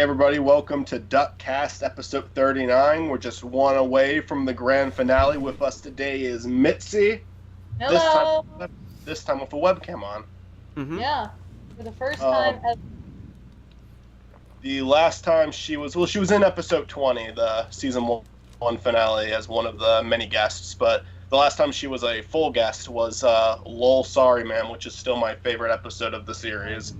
everybody, welcome to DuckCast episode 39. We're just one away from the grand finale. With us today is Mitzy. Hello. This time with a webcam on. Mm-hmm. Yeah, for the first time ever. The last time she was in episode 20, the season 1 finale, as one of the many guests, but the last time she was a full guest was Lol Sorry Man, which is still my favorite episode of the series.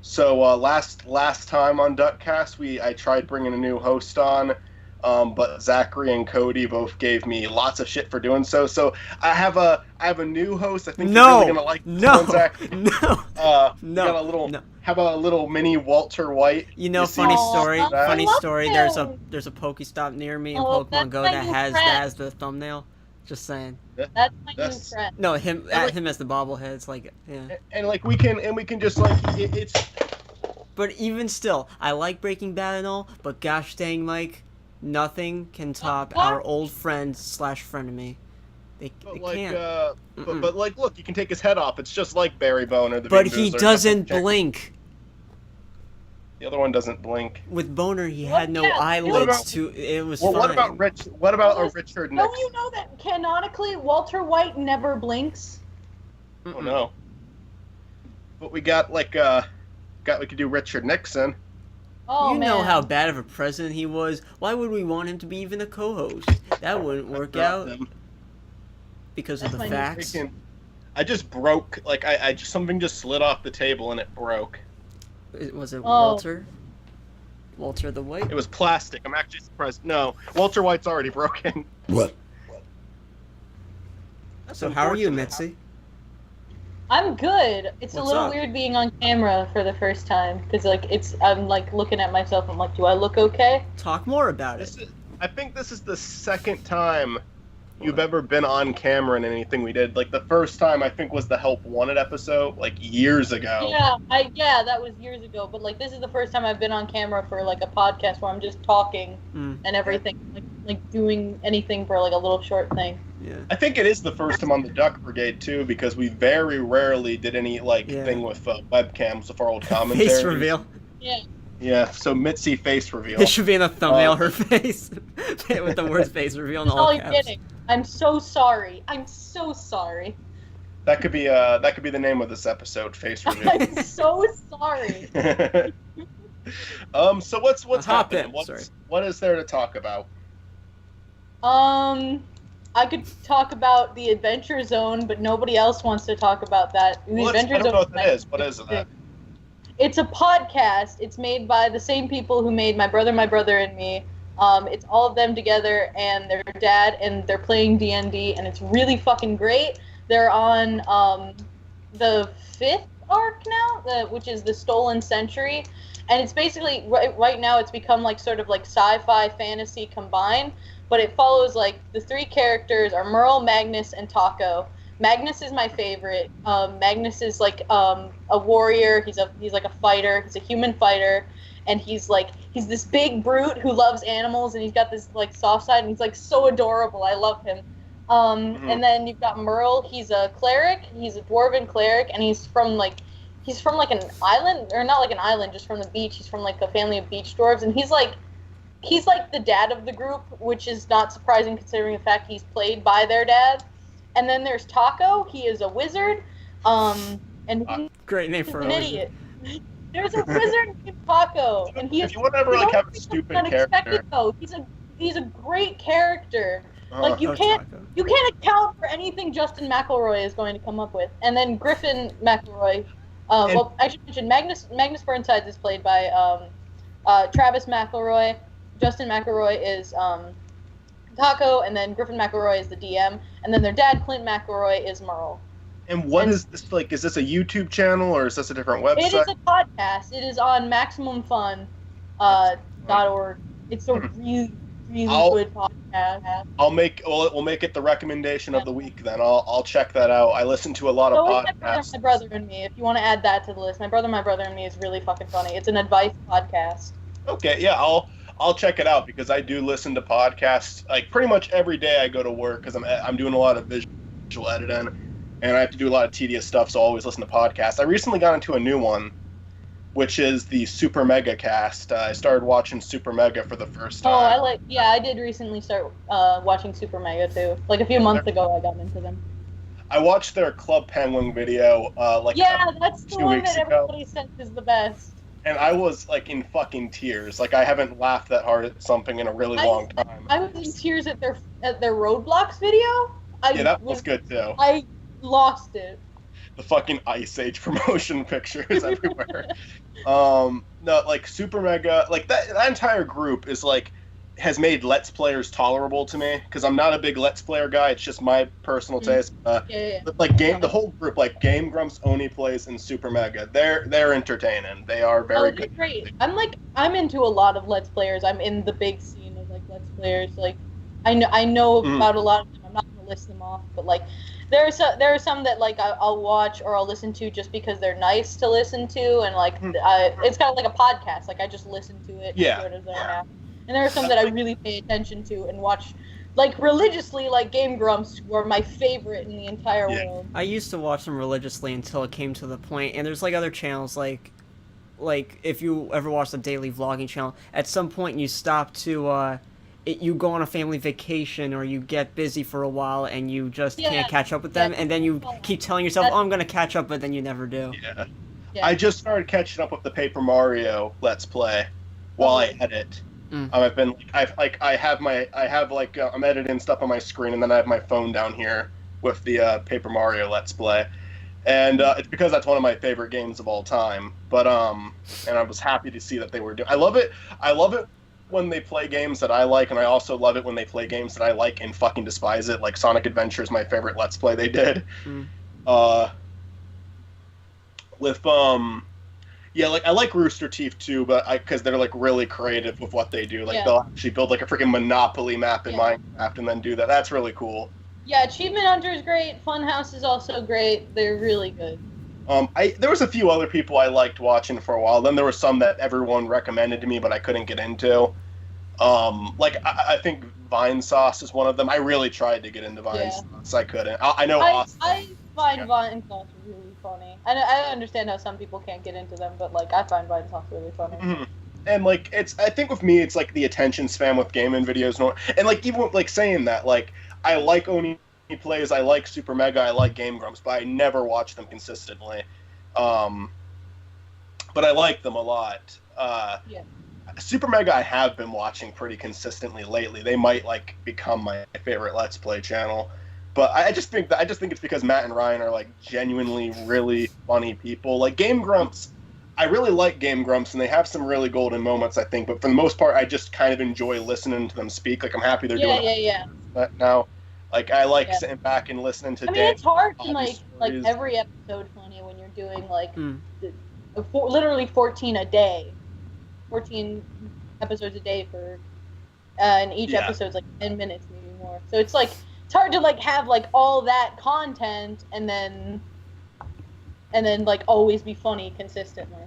So last time on DuckCast, I tried bringing a new host on, but Zachary and Cody both gave me lots of shit for doing so. So I have a new host. I think you're really gonna like this one, Zach. How about a little mini Walter White? Funny story. There's a Pokestop near me in Pokemon Go that has the thumbnail. Just saying. That's my new friend. No, him as the bobblehead. It's like, yeah. And we can just like it's. But even still, I like Breaking Bad and all, but gosh dang, Mike, nothing can top our old friend / frenemy. They can't. But like, look, you can take his head off. It's just like Barry Boner. But he doesn't blink. The other one doesn't blink. With Boner, he had no eyelids. It was fine. What about Richard Nixon? Don't you know that canonically Walter White never blinks? Oh no. But we got we could do Richard Nixon. Oh, you know how bad of a president he was. Why would we want him to be even a co-host? That wouldn't work out. Because of the facts. I just broke. Something just slid off the table and it broke. Was it Walter? Walter the White? It was plastic. I'm actually surprised. No, Walter White's already broken. What? So how are you, Mitzy? I'm good. It's What's a little up? weird being on camera for the first time because I'm looking at myself. I'm like, do I look okay? Talk more about it. I think this is the second time you've ever been on camera in anything we did. Like the first time I think was the Help Wanted episode, like years ago. Yeah, that was years ago. But this is the first time I've been on camera for a podcast where I'm just talking and everything, like doing anything for a little short thing. Yeah. I think it is the first time on the Duck Brigade too, because we very rarely did any thing with webcams with our old commentary. Face reveal. Yeah. Yeah, so Mitzy face reveal. It should be in the thumbnail, her face. With the words face reveal in all caps. Kidding. I'm so sorry. I'm so sorry. That could be the name of this episode, face reveal. I'm so sorry. So what's happening? What is there to talk about? I could talk about the Adventure Zone, but nobody else wants to talk about that. I don't know what that is. What is that? It's a podcast. It's made by the same people who made My Brother, and Me. It's all of them together and their dad, and they're playing D&D, and it's really fucking great. They're on the 5th arc now, which is the Stolen Century, and it's basically right now it's become sort of sci-fi fantasy combined, but it follows the 3 characters are Merle, Magnus, and Taco. Magnus is my favorite. Magnus is a warrior. He's like a fighter. He's a human fighter, and he's this big brute who loves animals, and he's got this soft side, and he's so adorable. I love him. And then you've got Merle. He's a cleric. He's a dwarven cleric, and he's from an island, or not an island, just from the beach. He's from a family of beach dwarves, and he's the dad of the group, which is not surprising considering the fact he's played by their dad. And then there's Taco. He is a wizard. And great name for an idiot. There's a wizard named Taco, and he's. If you want to ever have a stupid character. Though. He's a great character. You can't account for anything Justin McElroy is going to come up with. And then Griffin McElroy. I should mention Magnus Burnsides is played by Travis McElroy. Justin McElroy is Taco, and then Griffin McElroy is the DM, and then their dad, Clint McElroy, is Merle. And is this is this a YouTube channel, or is this a different website? It is a podcast. It is on MaximumFun.org. It's a really, really good podcast. We'll make it the recommendation of the week then. I'll check that out. I listen to a lot of podcasts. My Brother and Me, if you want to add that to the list. My Brother and Me is really fucking funny. It's an advice podcast. Okay, yeah, I'll check it out because I do listen to podcasts pretty much every day I go to work because I'm doing a lot of visual editing and I have to do a lot of tedious stuff, so I always listen to podcasts. I recently got into a new one which is the Super Mega Cast. I started watching Super Mega for the first time. I did recently start watching Super Mega too. Like a few months ago, I got into them. I watched their Club Penguin video. That's the one that everybody says is the best. And I was like in fucking tears. Like I haven't laughed that hard at something in a really long time. I was in tears at their Roblox video. That was good too. I lost it. The fucking Ice Age promotion pictures everywhere. No, like Super Mega, like that entire group is like has made Let's Players tolerable to me because I'm not a big Let's Player guy. It's just my personal taste. But like the whole group, like Game Grumps, Oni Plays, and Super Mega, they're entertaining. They are very good. Great. I'm into a lot of Let's Players. I'm in the big scene of like Let's Players. Like I know about a lot of them. I'm not gonna list them off, but like there are some that like I'll watch or I'll listen to just because they're nice to listen to, and like it's kind of like a podcast. Like I just listen to it. And there are some that I really pay attention to and watch, like religiously. Like Game Grumps were my favorite in the entire world. I used to watch them religiously until it came to the point, and there's like other channels like if you ever watch the daily vlogging channel, at some point you stop to you go on a family vacation or you get busy for a while and you just can't catch up with them, and then you keep telling yourself, I'm gonna catch up, but then you never do. I just started catching up with the Paper Mario Let's Play while I edit. I've been I'm editing stuff on my screen, and then I have my phone down here with the Paper Mario Let's Play, and it's because that's one of my favorite games of all time. But and I was happy to see that they were doing. I love it when they play games that I like, and I also love it when they play games that I like and fucking despise it. Like Sonic Adventure is my favorite Let's Play they did. Like I like Rooster Teeth too, but because they're like really creative with what they do. Like they'll actually build like a freaking Monopoly map in Minecraft and then do that. That's really cool. Yeah, Achievement Hunter is great. Funhouse is also great. They're really good. There was a few other people I liked watching for a while. Then there were some that everyone recommended to me, but I couldn't get into. I think Vine Sauce is one of them. I really tried to get into Vine Sauce. I couldn't. I know. I find Vine Sauce really funny. I understand how some people can't get into them, but like I find Vine Sauce really funny. Mm-hmm. And like I think with me, it's like the attention span with gaming videos, and like even like saying that, like I like Oni Plays, I like Super Mega, I like Game Grumps, but I never watch them consistently. But I like them a lot. Super Mega I have been watching pretty consistently lately. They might like become my favorite Let's Play channel. But I just think it's because Matt and Ryan are like genuinely really funny people. Like Game Grumps, I really like Game Grumps, and they have some really golden moments, I think. But for the most part, I just kind of enjoy listening to them speak. Like I'm happy they're doing that now. Like I like sitting back and listening to. I mean, it's hard to make like every episode funny when you're doing like literally 14 a day, 14 episodes a day for, and each episode's like 10 minutes, maybe more. So it's like. It's hard to like have like all that content and then like always be funny consistently.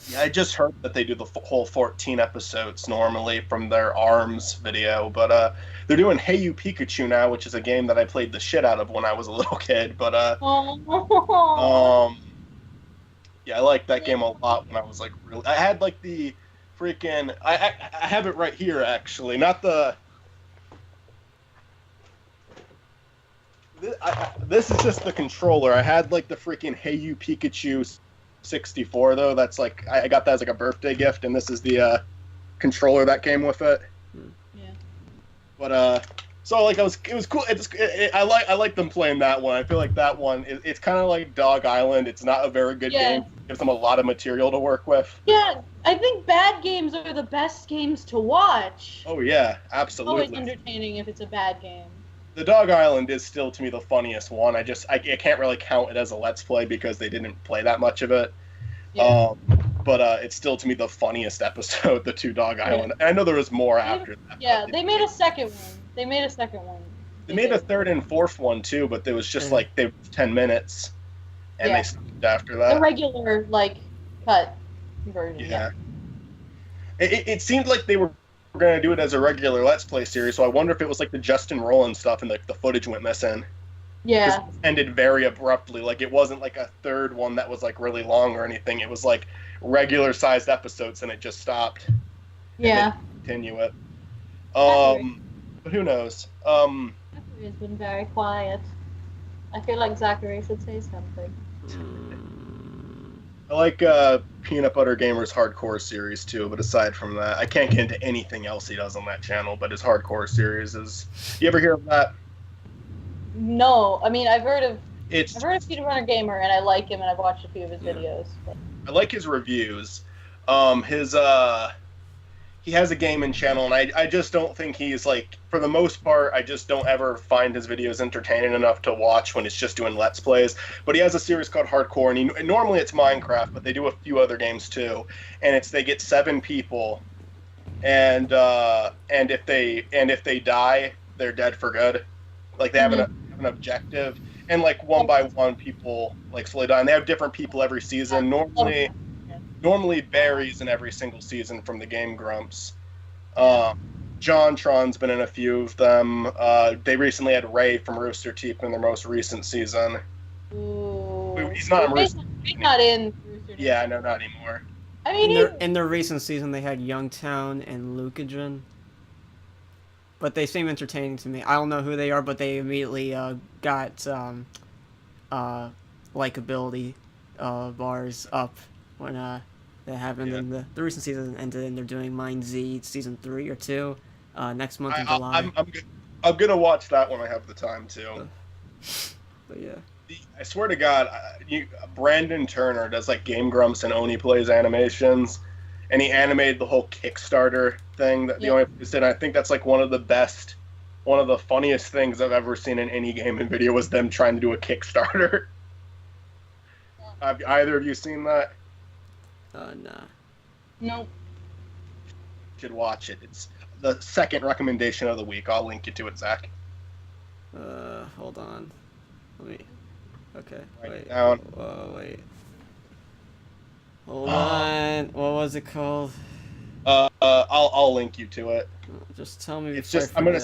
Yeah, I just heard that they do the whole 14 episodes normally from their ARMS video, but they're doing Hey You Pikachu now, which is a game that I played the shit out of when I was a little kid. But yeah, I liked that game a lot when I was like really. I had like the freaking. I have it right here actually, not the. This is just the controller. I had like the freaking Hey You Pikachu 64 though. That's like I got that as like a birthday gift, and this is the controller that came with it. Yeah. But so like it was cool. I like them playing that one. I feel like that one it's kind of like Dog Island. It's not a very good game. It gives them a lot of material to work with. Yeah, I think bad games are the best games to watch. Oh yeah, absolutely. It's always entertaining if it's a bad game. The Dog Island is still, to me, the funniest one. I can't really count it as a Let's Play because they didn't play that much of it. Yeah. But it's still, to me, the funniest episode, the two Dog Island. And I know there was more after that. Yeah, they made a second one. They made a third and fourth one, too, but it was just, like, they were 10 minutes. And they stopped after that. The regular, like, cut version. Yeah. It seemed like they were going to do it as a regular Let's Play series, so I wonder if it was like the Justin Roiland stuff and the footage went missing. Yeah. It ended very abruptly. Like, it wasn't like a third one that was like really long or anything. It was like regular sized episodes, and it just stopped. Yeah. And they continue it. Zachary. But who knows? Zachary has been very quiet. I feel like Zachary should say something. I like Peanut Butter Gamer's hardcore series too, but aside from that, I can't get into anything else he does on that channel. But his hardcore series is. You ever hear of that? No, I mean I've heard of It's. Peanut Butter Gamer, and I like him, and I've watched a few of his videos. But... I like his reviews. He has a gaming channel, and I just don't think he's like, for the most part, I just don't ever find his videos entertaining enough to watch when it's just doing Let's Plays. But he has a series called Hardcore, and normally it's Minecraft, but they do a few other games too. And they get 7 people, and if they die, they're dead for good. Like, they have an objective, and like one by one people like slowly die. And they have different people every season. Normally Barry's in every single season from the Game Grumps. JonTron's been in a few of them. They recently had Ray from Rooster Teeth in their most recent season. Ooh. He's not in Rooster He's not in Rooster Teeth. Yeah, no, not anymore. I mean, in their recent season, they had Youngtown and Lucagen. But they seem entertaining to me. I don't know who they are, but they immediately got likability bars up when that happened. And the recent season ended, and they're doing Mind Z season 3 or 2 next month in July. I'm gonna watch that when I have the time too. But yeah. I swear to God, Brandon Turner does like Game Grumps and Oni Plays animations, and he animated the whole Kickstarter thing that the Oni Plays did. I think that's like one of the funniest things I've ever seen in any gaming video was them trying to do a Kickstarter. Have either of you seen that? Nah. Nope. You should watch it. It's the second recommendation of the week. I'll link you to it, Zach. Hold on. Let me. Okay. Write Wait. it down. Wait. Hold on. What was it called? I'll link you to it. Just tell me. It's just I'm gonna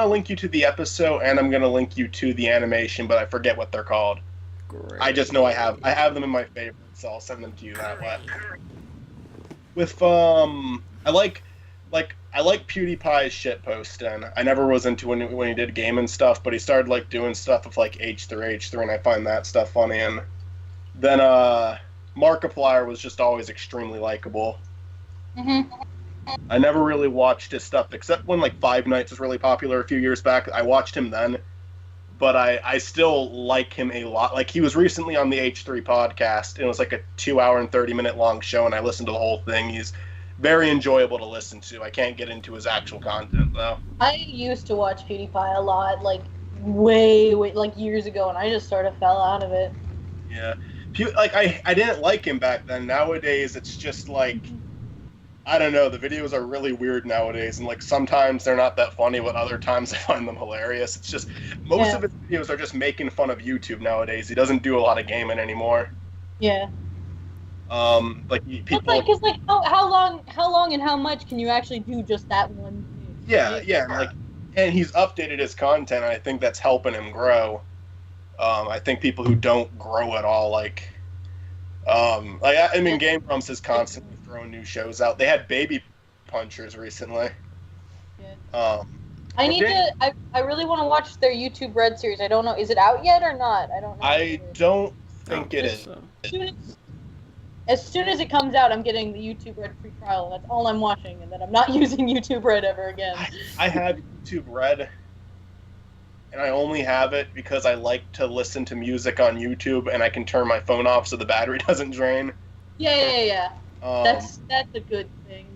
link you to the episode, and I'm gonna link you to the animation, but I forget what they're called. Great. I just know I have them in my favorites, so I'll send them to you that way. With I like PewDiePie's shit posting. I never was into when he did gaming stuff, but he started like doing stuff with like H3, and I find that stuff funny. And then Markiplier was just always extremely likable. I never really watched his stuff except when like Five Nights was really popular a few years back. I watched him then, but I still like him a lot. Like, he was recently on the H3 podcast, and it was like a 2-hour and 30-minute long show, and I listened to the whole thing. He's very enjoyable to listen to. I can't get into his actual content though. I used to watch PewDiePie a lot, like way like years ago, and I just sort of fell out of it. Yeah, like I didn't like him back then. Nowadays, it's just like, I don't know. The videos are really weird nowadays, and like sometimes they're not that funny, but other times I find them hilarious. It's just most of his videos are just making fun of YouTube nowadays. He doesn't do a lot of gaming anymore. Yeah. Like people. Because how long and how much can you actually do just that one thing? Yeah, and he's updated his content, and I think that's helping him grow. I think people who don't grow at all, Game Grumps is constantly throwing new shows out. They had Baby Punchers recently. Yeah. I really want to watch their YouTube Red series. I don't know, is it out yet or not? I don't know. I don't think it is. So. As soon as it comes out, I'm getting the YouTube Red free trial, and that's all I'm watching, and then I'm not using YouTube Red ever again. I have YouTube Red, and I only have it because I like to listen to music on YouTube, and I can turn my phone off so the battery doesn't drain. Yeah. That's a good thing.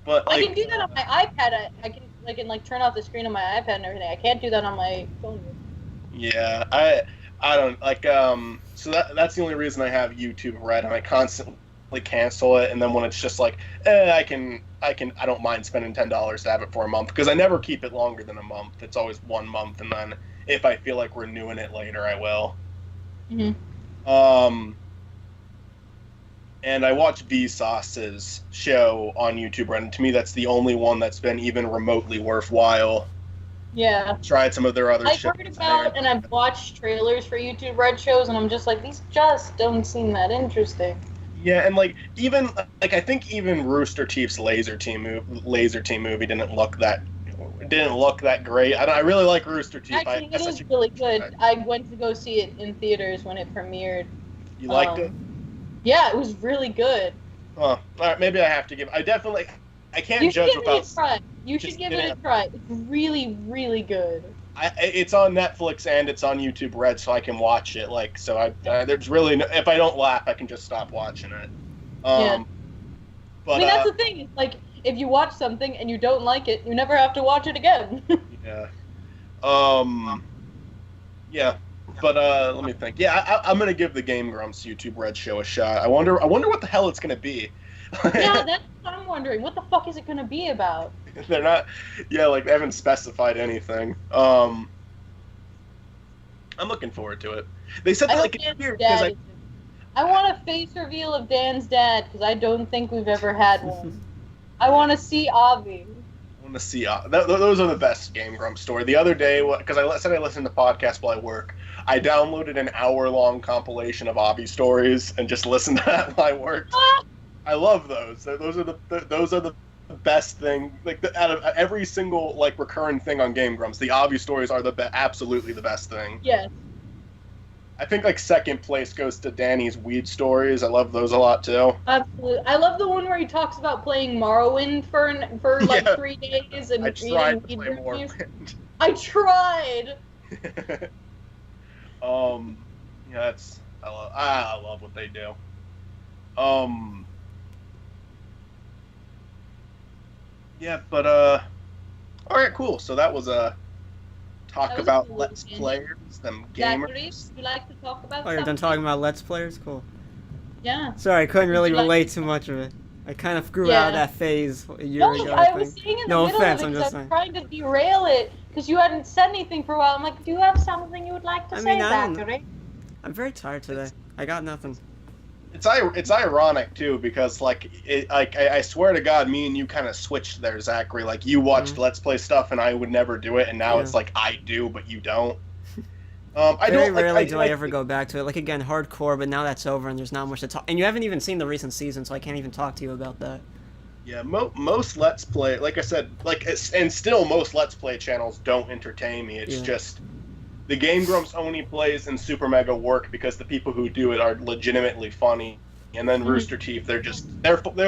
But I can do that on my iPad. I can turn off the screen on my iPad and everything. I can't do that on my phone. Yeah, I don't like so that's the only reason I have YouTube Red, and I constantly cancel it, and then when it's just like I don't mind spending $10 to have it for a month, because I never keep it longer than a month. It's always 1 month, and then if I feel like renewing it later, I will. And I watch Vsauce's show on YouTube Red, and to me that's the only one that's been even remotely worthwhile. Yeah. tried some of their other I've shows. heard about and I've watched trailers for YouTube Red shows, and I'm just like, these just don't seem that interesting. Yeah, and like even like I think even Rooster Teeth's Laser Team movie didn't look that great. I really like Rooster Teeth. Actually, it is really good. I went to go see it in theaters when it premiered. You liked it? Yeah, it was really good. Oh, all right. Maybe I have to give. I can't judge without. You should give it a try. It's really, really good. It's on Netflix and it's on YouTube Red, so I can watch it. Like, so there's really no, if I don't laugh, I can just stop watching it. Yeah. But I mean, that's the thing. It's like if you watch something and you don't like it, you never have to watch it again. Yeah. Yeah. But let me think. Yeah, I'm gonna give the Game Grumps YouTube Red show a shot. I wonder what the hell it's gonna be. Yeah, that's what I'm wondering. What the fuck is it gonna be about? They're not. Yeah, like they haven't specified anything. I'm looking forward to it. They said that like it's weird because I want a face reveal of Dan's dad because I don't think we've ever had one. I want to see Avi. I want to see those are the best Game Grumps story. The other day, because I said I listened to podcasts while I work, I downloaded an hour-long compilation of Avi stories and just listened to that while I worked. I love those. Those are the best thing. Like out of every single like recurring thing on Game Grumps, the Avi stories are absolutely the best thing. Yes. I think like second place goes to Danny's weed stories. I love those a lot too. Absolutely. I love the one where he talks about playing Morrowind for like 3 days and eating weed reviews. I tried. Yeah, I love what they do. Yeah, but all right, cool. So that was talk about cool. Let's Players, them gamers. Zachary, you like to talk about? Oh, you're done talking about Let's Players? Cool. Yeah. Sorry, I couldn't really relate too much of it. I kind of grew out of that phase a year ago. I was saying in the middle offense, of it I'm just saying. trying to derail it because you hadn't said anything for a while. I'm like, do you have something you would like to say, Zachary? I'm very tired today. I got nothing. It's ironic too because like I swear to God, me and you kind of switched there, Zachary. Like you watched Let's Play stuff and I would never do it, and now it's like I do, but you don't. Very rarely do I ever go back to it. Like again, hardcore, but now that's over and there's not much to talk. And you haven't even seen the recent season, so I can't even talk to you about that. Yeah, most Let's Play, like I said, and still most Let's Play channels don't entertain me. It's just the Game Grumps only plays and Super Mega work because the people who do it are legitimately funny. And then Rooster Teeth, they're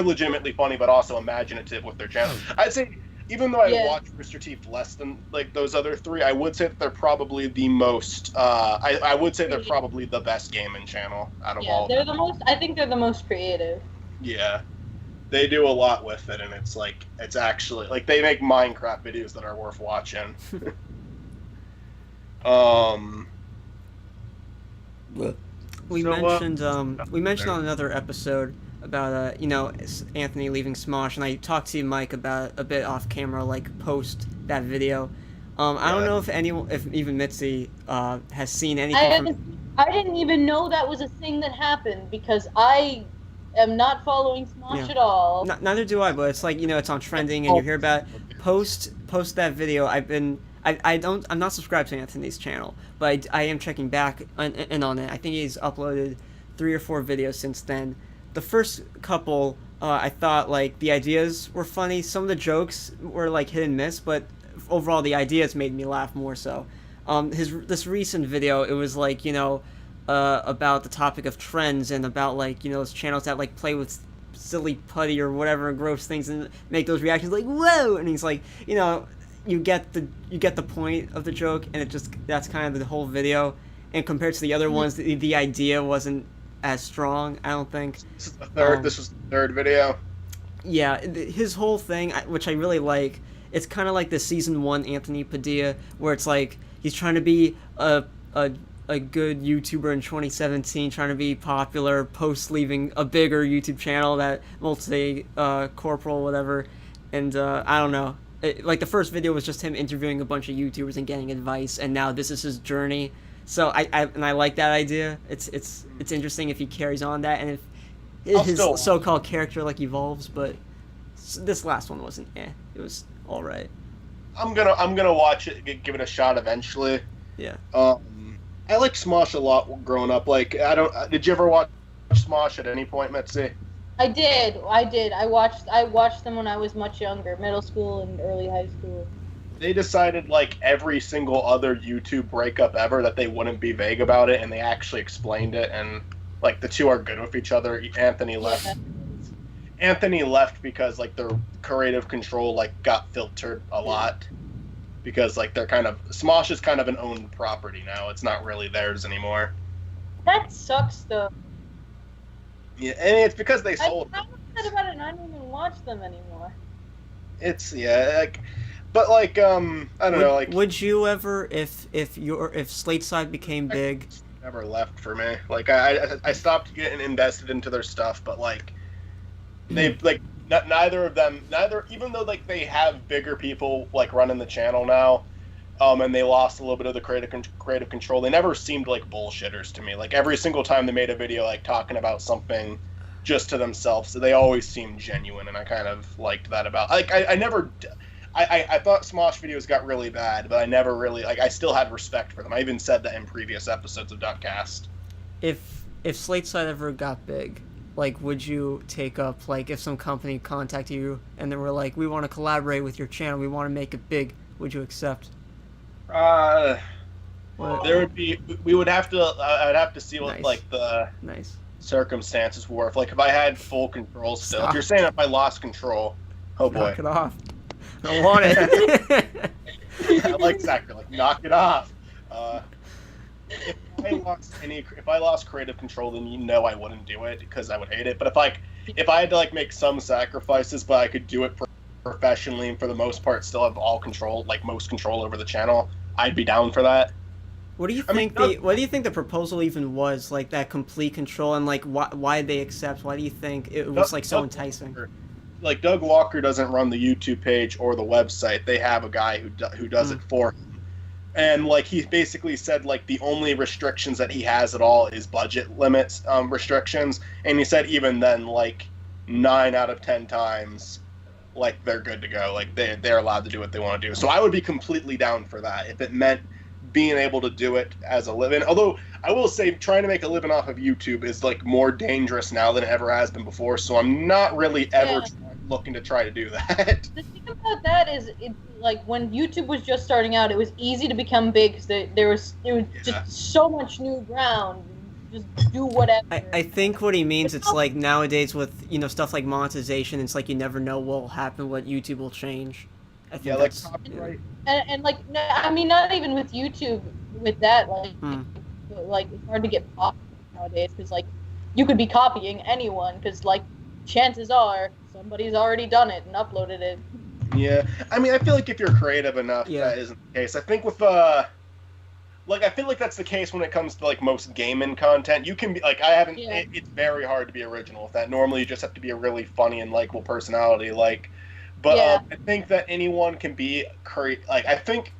legitimately funny, but also imaginative with their channel. I'd say, even though I watch Rooster Teeth less than like those other three, I would say that they're probably the most. I would say they're probably the best gaming channel out of all. Yeah, they're the most. I think they're the most creative. Yeah, they do a lot with it, and it's actually like they make Minecraft videos that are worth watching. We mentioned on another episode about Anthony leaving Smosh, and I talked to Mike about a bit off camera, like post that video. I don't know if even Mitzy has seen anything. I didn't even know that was a thing that happened because I am not following Smosh at all. Neither do I, but it's like it's on trending, and you hear about it. Post that video. I'm not subscribed to Anthony's channel, but I am checking back on it. I think he's uploaded 3 or 4 videos since then. The first couple, I thought like the ideas were funny. Some of the jokes were like hit and miss, but overall the ideas made me laugh more so. This recent video, it was like about the topic of trends and about like those channels that like play with silly putty or whatever gross things and make those reactions like whoa, and he's like you get the point of the joke, and that's kind of the whole video. And compared to the other ones, the idea wasn't as strong, I don't think. This was the third video. Yeah, his whole thing, which I really like, it's kind of like the season 1 Anthony Padilla, where it's like he's trying to be a good YouTuber in 2017, trying to be popular, post leaving a bigger YouTube channel that corporal whatever, and I don't know. Like the first video was just him interviewing a bunch of YouTubers and getting advice, and now this is his journey. So I like that idea. It's interesting if he carries on that, and if his so-called character like evolves. But this last one wasn't. It was all right. I'm gonna watch it, give it a shot eventually. Yeah. I like Smosh a lot growing up. Like, did you ever watch Smosh at any point, Mitzy? I did. I watched them when I was much younger, middle school and early high school. They decided, like, every single other YouTube breakup ever that they wouldn't be vague about it, and they actually explained it, and, like, the two are good with each other. Anthony left. Yeah. Anthony left because, like, their creative control, like, got filtered a lot. Because, like, they're kind of... Smosh is kind of an owned property now. It's not really theirs anymore. That sucks, though. Yeah, and it's because they sold... I'm upset about it, and I don't even watch them anymore. It's, yeah, like... But, like, I don't know, like... Would you ever, if Slateside became big... Never left for me. Like, I stopped getting invested into their stuff, but, like... They, like... Neither of them, even though, like, they have bigger people, like, running the channel now, and they lost a little bit of the creative control, they never seemed like bullshitters to me. Like, every single time they made a video, like, talking about something just to themselves, they always seemed genuine, and I kind of liked that about... Like, I thought Smosh videos got really bad, but I never really... Like, I still had respect for them. I even said that in previous episodes of DuckCast. If Slateside ever got big... Like, would you take up, like, if some company contacted you and they were like, we want to collaborate with your channel, we want to make it big, would you accept? There would be, we would have to, I'd have to see what, Nice. Like, the circumstances were. If I had full control still. Stop. If you're saying if I lost control, oh boy. Knock it off. I don't want it. I like Zachary, like, knock it off. If I lost creative control, then I wouldn't do it because I would hate it. But if I had to, like, make some sacrifices, but I could do it professionally and for the most part still have all control, like most control over the channel, I'd be down for that. What do you think? What do you think the proposal even was? Like, that complete control, and like why did they accept? Why do you think it was like so enticing? Like, Doug Walker doesn't run the YouTube page or the website. They have a guy who does it for him. And, like, he basically said, like, the only restrictions that he has at all is budget limits restrictions. And he said even then, like, 9 out of 10 times, like, they're good to go. Like, they're allowed to do what they want to do. So I would be completely down for that if it meant being able to do it as a living. Although, I will say, trying to make a living off of YouTube is, like, more dangerous now than it ever has been before. So I'm not really ever looking to try to do that. The thing about that is, like, when YouTube was just starting out, it was easy to become big because there was just so much new ground. Just do whatever. I think what he means, it's like nowadays with, stuff like monetization, it's like you never know what will happen, what YouTube will change. I think like copyright. And like, I mean, not even with YouTube, with that, like it's hard to get popular nowadays because, like, you could be copying anyone because, like, chances are somebody's already done it and uploaded it. Yeah, I mean, I feel like if you're creative enough, that isn't the case. I think with I feel like that's the case when it comes to, like, most gaming content. You can be, like, it's very hard to be original with that. Normally, you just have to be a really funny and likable personality, like, but I think that anyone can be like, I think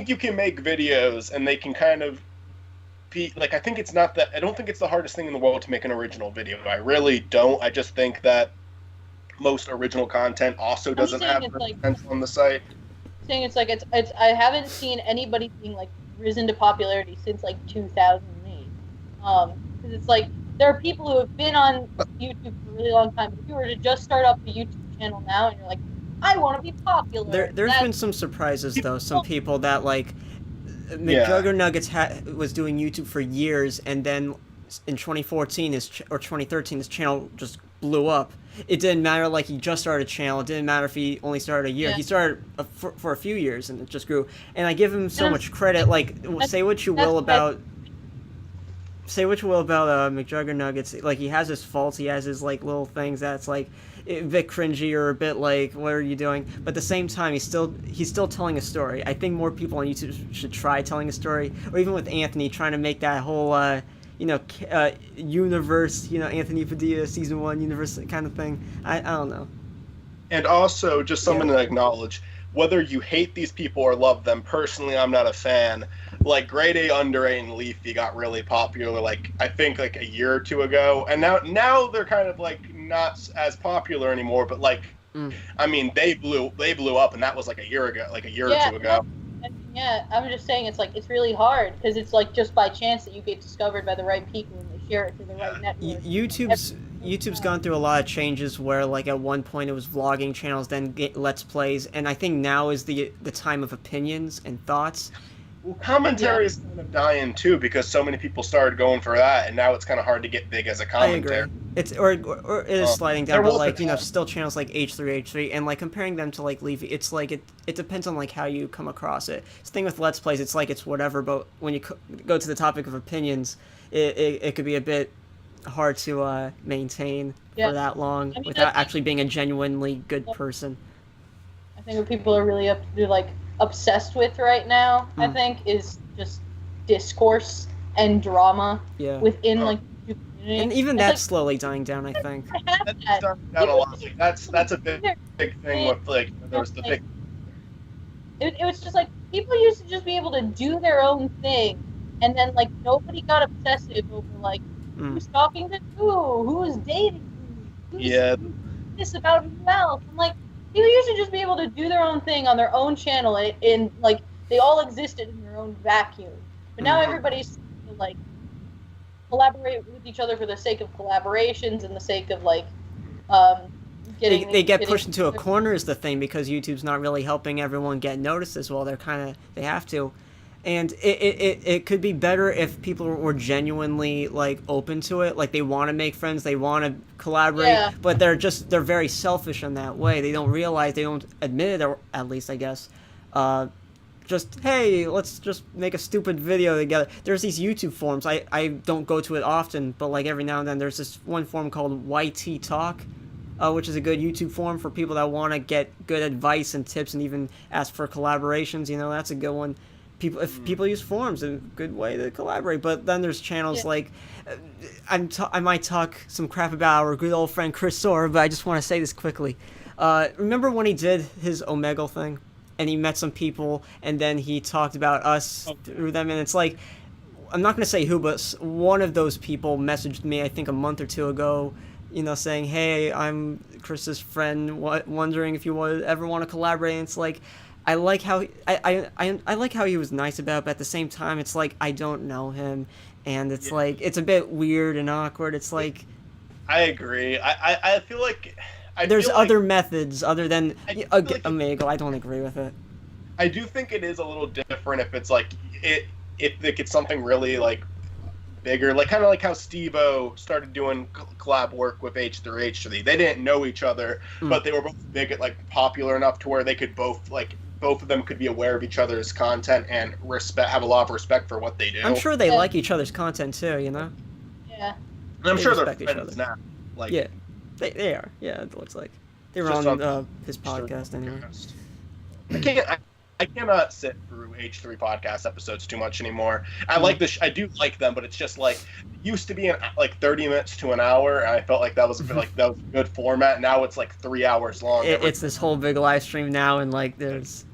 you can make videos and they can kind of be, like, I don't think it's the hardest thing in the world to make an original video. I really don't. I just think that most original content also doesn't have potential on the site. Saying it's like I haven't seen anybody being, like, risen to popularity since, like, 2008. Because it's like there are people who have been on YouTube for a really long time. But if you were to just start up a YouTube channel now and you're like, I want to be popular. There's been some surprises though. Some people that, like, McJuggerNuggets was doing YouTube for years, and then in 2014 or 2013 his channel just blew up. It didn't matter, like, he just started a channel. It didn't matter if he only started a year. Yeah. He started for a few years, and it just grew. And I give him so much credit. Like, say what you will about McJuggerNuggets. Like, he has his faults. He has his, like, little things that's, like, a bit cringy or a bit like, what are you doing? But at the same time, he's still telling a story. I think more people on YouTube should try telling a story. Or even with Anthony, trying to make that whole universe, Anthony Padilla season 1 universe kind of thing. I don't know. And also, just something to acknowledge, whether you hate these people or love them, personally, I'm not a fan. Like, Grade A, Under A, and Leafy got really popular, like, I think, like, a year or two ago. And now they're kind of, like, not as popular anymore, but, like, I mean, they blew up, and that was like a year ago, like a year or two ago. Yeah, I'm just saying it's really hard because it's like just by chance that you get discovered by the right people and they share it to the right network. YouTube's gone through a lot of changes where like at one point it was vlogging channels, then Let's Plays, and I think now is the time of opinions and thoughts. Well, commentary is kind of dying too because so many people started going for that, and now it's kind of hard to get big as a commentary. I agree. It's or it is sliding down, but like still channels like H3H3 and like comparing them to like Leafy, it's like it depends on like how you come across it. It's the thing with Let's Plays, it's like it's whatever, but when you go to the topic of opinions, it could be a bit hard to maintain for that long without actually being a genuinely good person. I think what people are really obsessed with right now, I think, is just discourse and drama within like the community. And even that's slowly dying down, I think. That's dying down a lot. Like, that's a big thing with like there was the big. It was just like people used to just be able to do their own thing, and then like nobody got obsessive over like who's talking to who's dating who's this about who else. I'm like, people used to just be able to do their own thing on their own channel, and like they all existed in their own vacuum. But now everybody's like collaborate with each other for the sake of collaborations and the sake of like they get pushed into a corner is the thing, because YouTube's not really helping everyone get noticed as well. They have to. And it could be better if people were genuinely like open to it, like they want to make friends, they want to collaborate, but they're very selfish in that way. They don't realize, they don't admit it, or at least I guess, just hey, let's just make a stupid video together. There's these YouTube forums. I don't go to it often, but like every now and then there's this one forum called YT Talk, which is a good YouTube forum for people that want to get good advice and tips and even ask for collaborations. You know, that's a good one. If people use forums, a good way to collaborate. But then there's channels like I might talk some crap about our good old friend Chris Soar, but I just want to say this quickly. Remember when he did his Omegle thing, and he met some people, and then he talked about us through them, and it's like, I'm not going to say who, but one of those people messaged me, I think a month or two ago, you know, saying, hey, I'm Chris's friend, wondering if you ever want to collaborate. And it's like, I like how I like how he was nice about it, but at the same time, it's like I don't know him, and it's like it's a bit weird and awkward. It's like I agree. I feel like there's other methods other than Omegle. I don't agree with it. I do think it is a little different if it's like if it's something really like bigger, like kind of like how Steve-O started doing collab work with H3H3. They didn't know each other, but they were both big, like popular enough to where they could both of them could be aware of each other's content and have a lot of respect for what they do. I'm sure they like each other's content too, you know? Yeah. And I'm sure they're friends now. Like, yeah, they are. Yeah, it looks like. They were on his podcast anyway. I cannot sit through H3 podcast episodes too much anymore. I do like them, but it's just like it used to be in like 30 minutes to an hour, and I felt like that was a good format. Now it's like 3 hours long. It's this whole big live stream now, and like there's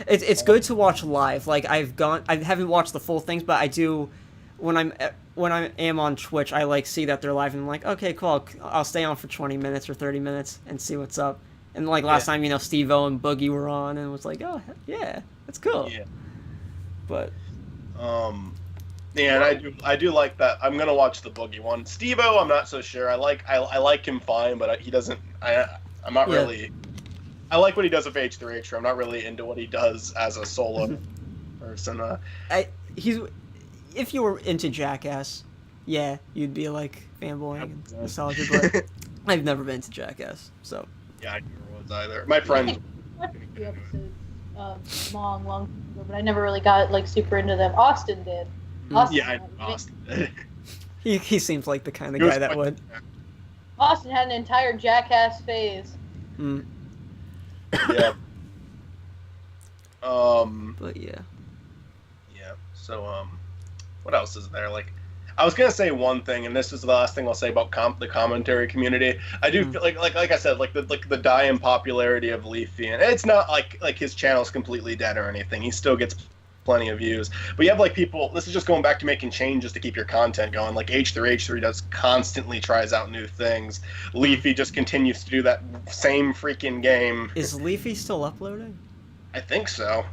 it's good to watch live. Like I haven't watched the full things, but I do when I am on Twitch. I like see that they're live, and I'm like, okay, cool. I'll stay on for 20 minutes or 30 minutes and see what's up. And like last time, you know, Steve-O and Boogie were on, and it was like, oh yeah, that's cool. Yeah. But and I do like that. I'm gonna watch the Boogie one. Steve-O, I'm not so sure. I like him fine, but he doesn't. I'm not really. I like what he does with H3H3. I'm not really into what he does as a solo person. If you were into Jackass, yeah, you'd be like fanboying and nostalgia. But I've never been to Jackass, so. Yeah, I never was either. My friends. I watched a few episodes long ago, but I never really got like super into them. Austin did. Austin did. He seems like the kind of guy that would. Austin had an entire Jackass phase. Yeah. But yeah. Yeah. So what else is there? Like, I was gonna say one thing, and this is the last thing I'll say about the commentary community. I do feel like I said, like the die in popularity of Leafy, and it's not like his channel's completely dead or anything. He still gets plenty of views. But you have like people, this is just going back to making changes to keep your content going. Like H3 does constantly tries out new things. Leafy just continues to do that same freaking game. Is Leafy still uploading? I think so.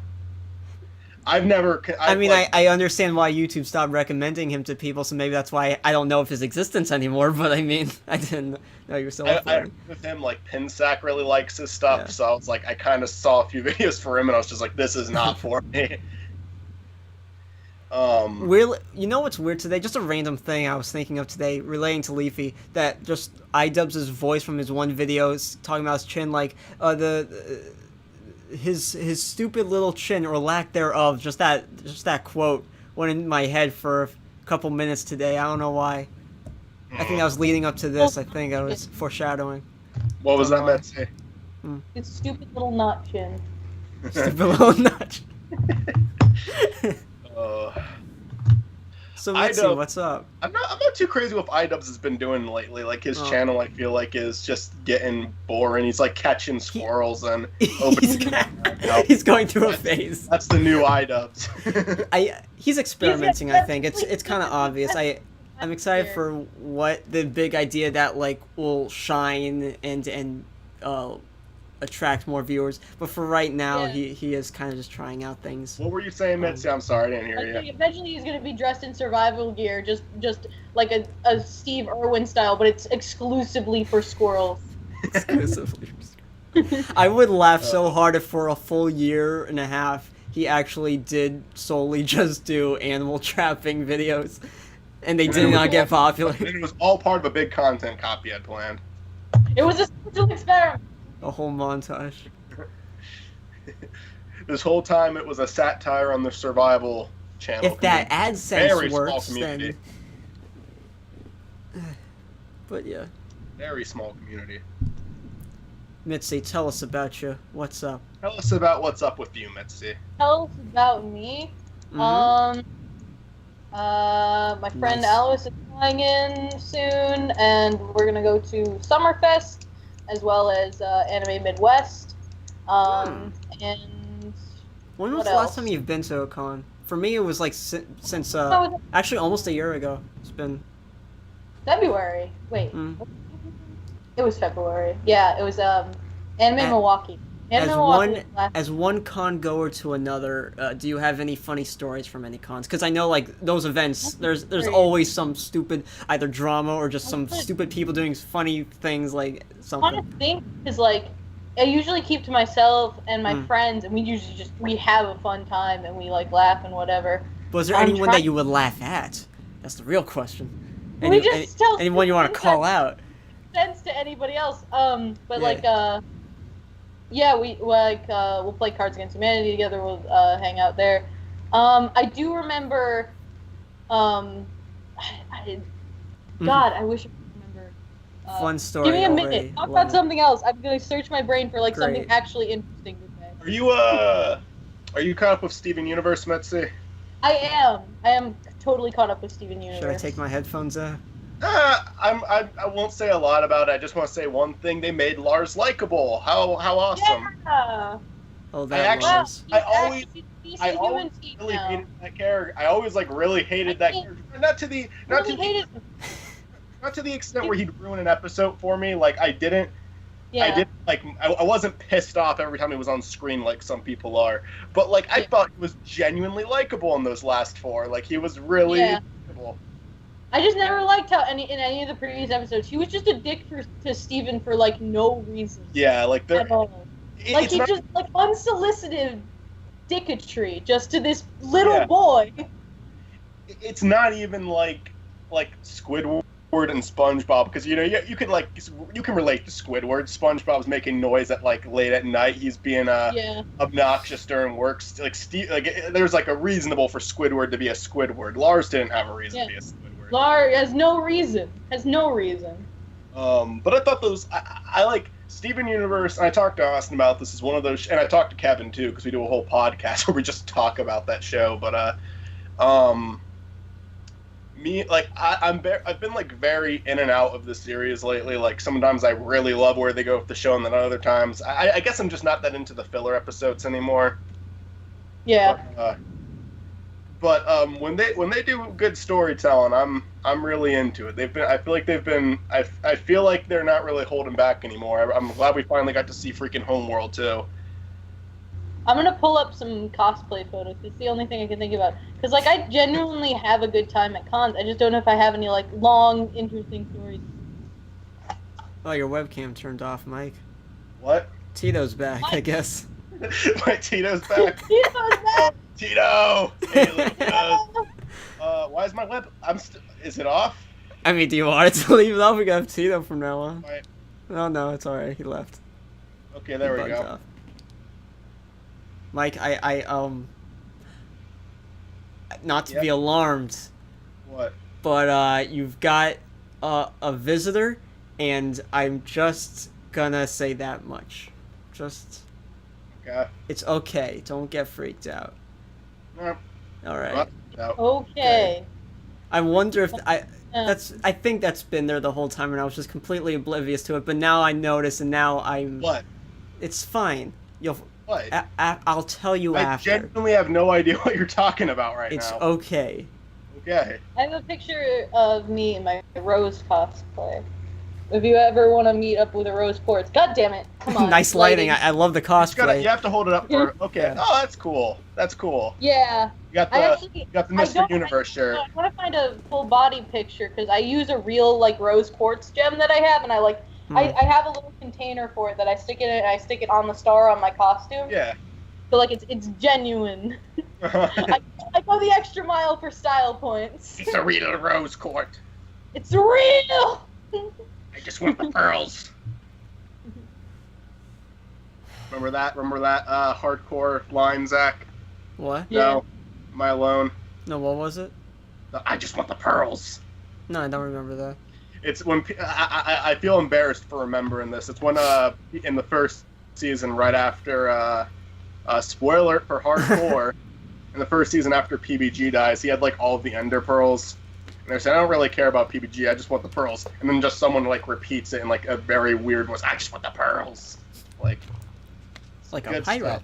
I mean, I understand why YouTube stopped recommending him to people, so maybe that's why I don't know of his existence anymore, but I mean, I didn't know you were still uploading. With him, like, Pinsack really likes his stuff, so I was like, I kind of saw a few videos for him, and I was just like, this is not for me. You know what's weird today? Just a random thing I was thinking of today relating to Leafy, that just iDubbbz' voice from his one video is talking about his chin, like, his stupid little chin, or lack thereof, just that quote went in my head for a couple minutes today. I don't know why. I think I was leading up to this. I think I was foreshadowing. What was that meant to say? It's stupid little nut chin. Stupid little nut. So Mitzy, what's up? I'm not too crazy with iDubbbz has been doing lately. Like his channel, I feel like is just getting boring. He's like catching squirrels and opening. He's going through a phase. That's the new iDubbbz. He's experimenting. I think it's kind of obvious. I'm excited for what the big idea that like will shine and attract more viewers. But for right now, he is kind of just trying out things. What were you saying, Mitzy? I'm sorry, I didn't hear you. Eventually, he's gonna be dressed in survival gear, just like a Steve Irwin style, but it's exclusively for squirrels. Exclusively for squirrels. I would laugh so hard if for a full year and a half he actually did solely just do animal trapping videos, and they did not get popular. And it was all part of a big content copy I'd planned. It was a social experiment. A whole montage. This whole time it was a satire on the survival channel. If that AdSense works, then... But yeah. Very small community. Mitzy, tell us about you. What's up? Tell us about what's up with you, Mitzy. Tell us about me. My friend Alice is flying in soon, and we're gonna go to Summerfest, as well as Anime Midwest. And when was the last time you've been to a con? For me, it was like since actually almost a year ago. It's been February. Wait, it was February. Yeah, it was Anime Milwaukee. As one con goer to another, do you have any funny stories from any cons? Because I know, like, those events, there's always some stupid either drama or just some stupid people doing funny things, like something. Honest thing is, like, I usually keep to myself and my friends, and we usually we have a fun time and we like laugh and whatever. Was there anyone that you would laugh at? That's the real question. Anyone you want to call out? Sense to anybody else. Yeah, we'll play Cards Against Humanity together. We'll hang out there. I do remember. God, I wish I could remember. Fun story. Give me a minute. Talk about something else. I'm gonna search my brain for something actually interesting to say. Are you caught up with Steven Universe, Mitzy? I am totally caught up with Steven Universe. Should I take my headphones out? I won't say a lot about it. I just want to say one thing. They made Lars likable. How awesome! Yeah. Oh, that Lars. I always really hated that character. I always really hated that character. Not to the extent where he'd ruin an episode for me. I didn't. Yeah. I wasn't pissed off every time he was on screen like some people are. But I thought he was genuinely likable in those last four. He was really likable. I just never liked how in any of the previous episodes he was just a dick to Steven for no reason. Yeah, at all. He just unsolicited dicketry just to this little boy. It's not even like Squidward and SpongeBob, because you can relate to Squidward. SpongeBob's making noise at late at night. He's being obnoxious during work. There's a reasonable for Squidward to be a Squidward. Lars didn't have a reason to be a Squidward. Lars has no reason. But I thought those I like Steven Universe. And I talked to Austin about this. Is one of those, and I talked to Kevin too, because we do a whole podcast where we just talk about that show. But I've been very in and out of the series lately. Sometimes I really love where they go with the show, and then other times I guess I'm just not that into the filler episodes anymore. Yeah. But, But when they do good storytelling, I'm really into it. I feel like they're not really holding back anymore. I'm glad we finally got to see freaking Homeworld too. I'm gonna pull up some cosplay photos. It's the only thing I can think about. Cause like I genuinely have a good time at cons. I just don't know if I have any like long, interesting stories. Oh, your webcam turned off, Mike. What? Tito's back, I guess. My Tito's back. Tito's back. Tito. Hey, little Tito's. Why is my web? Is it off? I mean, do you want it to leave it off? We got Tito from now on. Right. No, it's alright. He left. Okay, there we go. Off. Mike, not to be alarmed. What? But you've got a visitor, and I'm just gonna say that much. Just. Okay. It's okay. Don't get freaked out. No. All right. Okay. I wonder if I think that's been there the whole time, and I was just completely oblivious to it. But now I notice, and now I'm. What? It's fine. You'll. What? I'll tell you after. I genuinely have no idea what you're talking about right now. It's okay. Okay. I have a picture of me in my Rose cosplay. If you ever want to meet up with a Rose Quartz, God damn it! Come on. Nice lighting. I love the cosplay. You have to hold it up for. Okay. Yeah. Oh, that's cool. That's cool. Yeah. You got the Mr. Universe shirt. I want to find a full body picture because I use a real like Rose Quartz gem that I have, and I have a little container for it that I stick it in, and I stick it on the star on my costume. Yeah. So like it's genuine. I go the extra mile for style points. It's a real Rose Quartz. It's real. I just want the pearls. Remember that hardcore line, Zach? What? Yeah. No. Am I alone? No, what was it? I just want the pearls. No, I don't remember that. It's when I feel embarrassed for remembering this. It's when in the first season, right after spoiler for hardcore, in the first season after PBG dies, he had like all of the Ender pearls. And I said, I don't really care about PBG. I just want the pearls. And then just someone like repeats it in like a very weird voice. I just want the pearls. Like a pirate.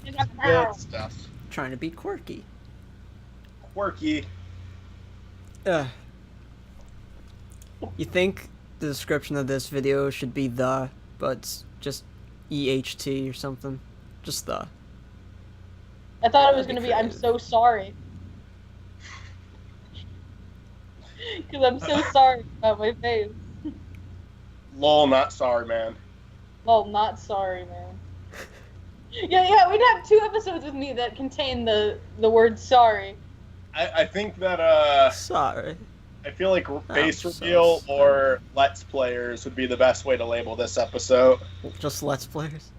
Good stuff. Trying to be quirky. Quirky. You think the description of this video should be but just EHT or something? Just the. I thought it was gonna be I'm so sorry. Because I'm so sorry about my face. Lol, not sorry, man. Lol, not sorry, man. Yeah, we'd have 2 episodes with me that contain the word sorry. I think that, Sorry. I feel like base reveal or Let's Players would be the best way to label this episode. Just Let's Players?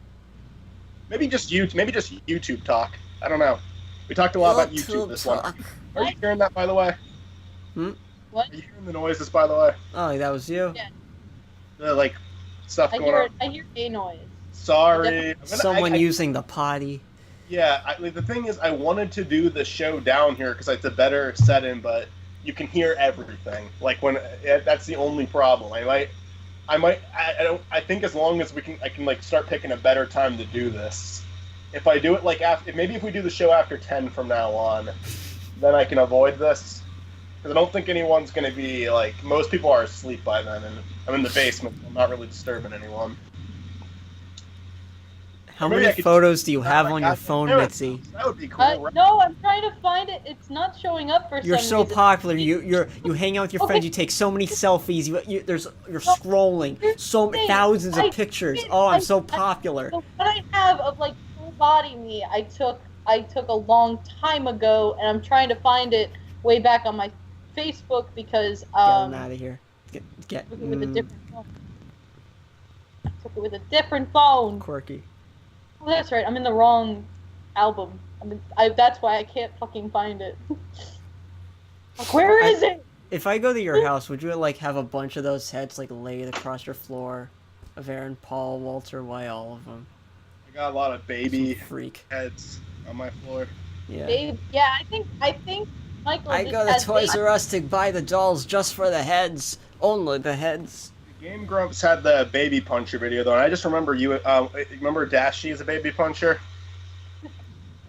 Maybe just YouTube talk. I don't know. We talked a lot about YouTube this one. Are you hearing that, by the way? What? Are you hearing the noises, by the way? Oh, that was you? Yeah. The, stuff going on. I hear a noise. Sorry. Someone using the potty. Yeah, the thing is, I wanted to do the show down here because it's a better setting, but you can hear everything. That's the only problem. I think as long as I can start picking a better time to do this. If I do it if we do the show after 10 from now on, then I can avoid this. Because I don't think anyone's going to be, most people are asleep by then, and I'm in the basement, so I'm not really disturbing anyone. How many photos do you have on your phone, Mitzy? That would be cool, right? No, I'm trying to find it. It's not showing up for some reason. You're so popular. You hang out with your friends. You take so many selfies. You're scrolling thousands of pictures. Oh, I'm so popular. What I have of full body me, I took a long time ago, and I'm trying to find it way back on my Facebook because Get him out of here. Get. Took it with a different phone. Took it with a different phone. Quirky. Oh, that's right. I'm in the wrong album. That's why I can't fucking find it. Where is it? If I go to your house, would you have a bunch of those heads laid across your floor? Of Aaron, Paul, Walter, White, all of them. I got a lot of baby freak heads on my floor. Yeah. Yeah, I think Michael. I go to Toys R Us to buy the dolls just for the heads. Only the heads. Game Grumps had the Baby Puncher video, though, and I just remember remember Dashy as a Baby Puncher?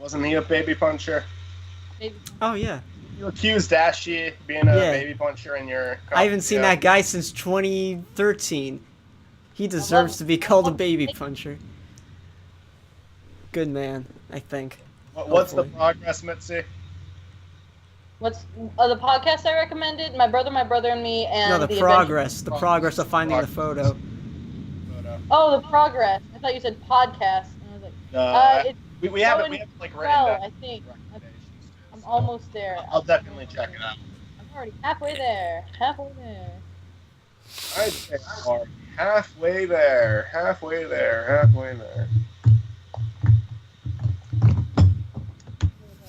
Wasn't he a Baby Puncher? Baby. Oh yeah. You accused Ashy being a Yeah. baby puncher in your. I haven't seen that guy since 2013. He deserves to be called a baby puncher. Good man, I think. What's the Hopefully. progress, Mitzy? What's the podcast I recommended? My brother, and me, and No, the progress. The progress of finding the photo. Oh, the progress. I thought you said podcast. And I was like, We haven't like written down I think. recommendations, too, I'm so almost there. I'll definitely check it out. I'm already halfway there. I'd say I'm already halfway there.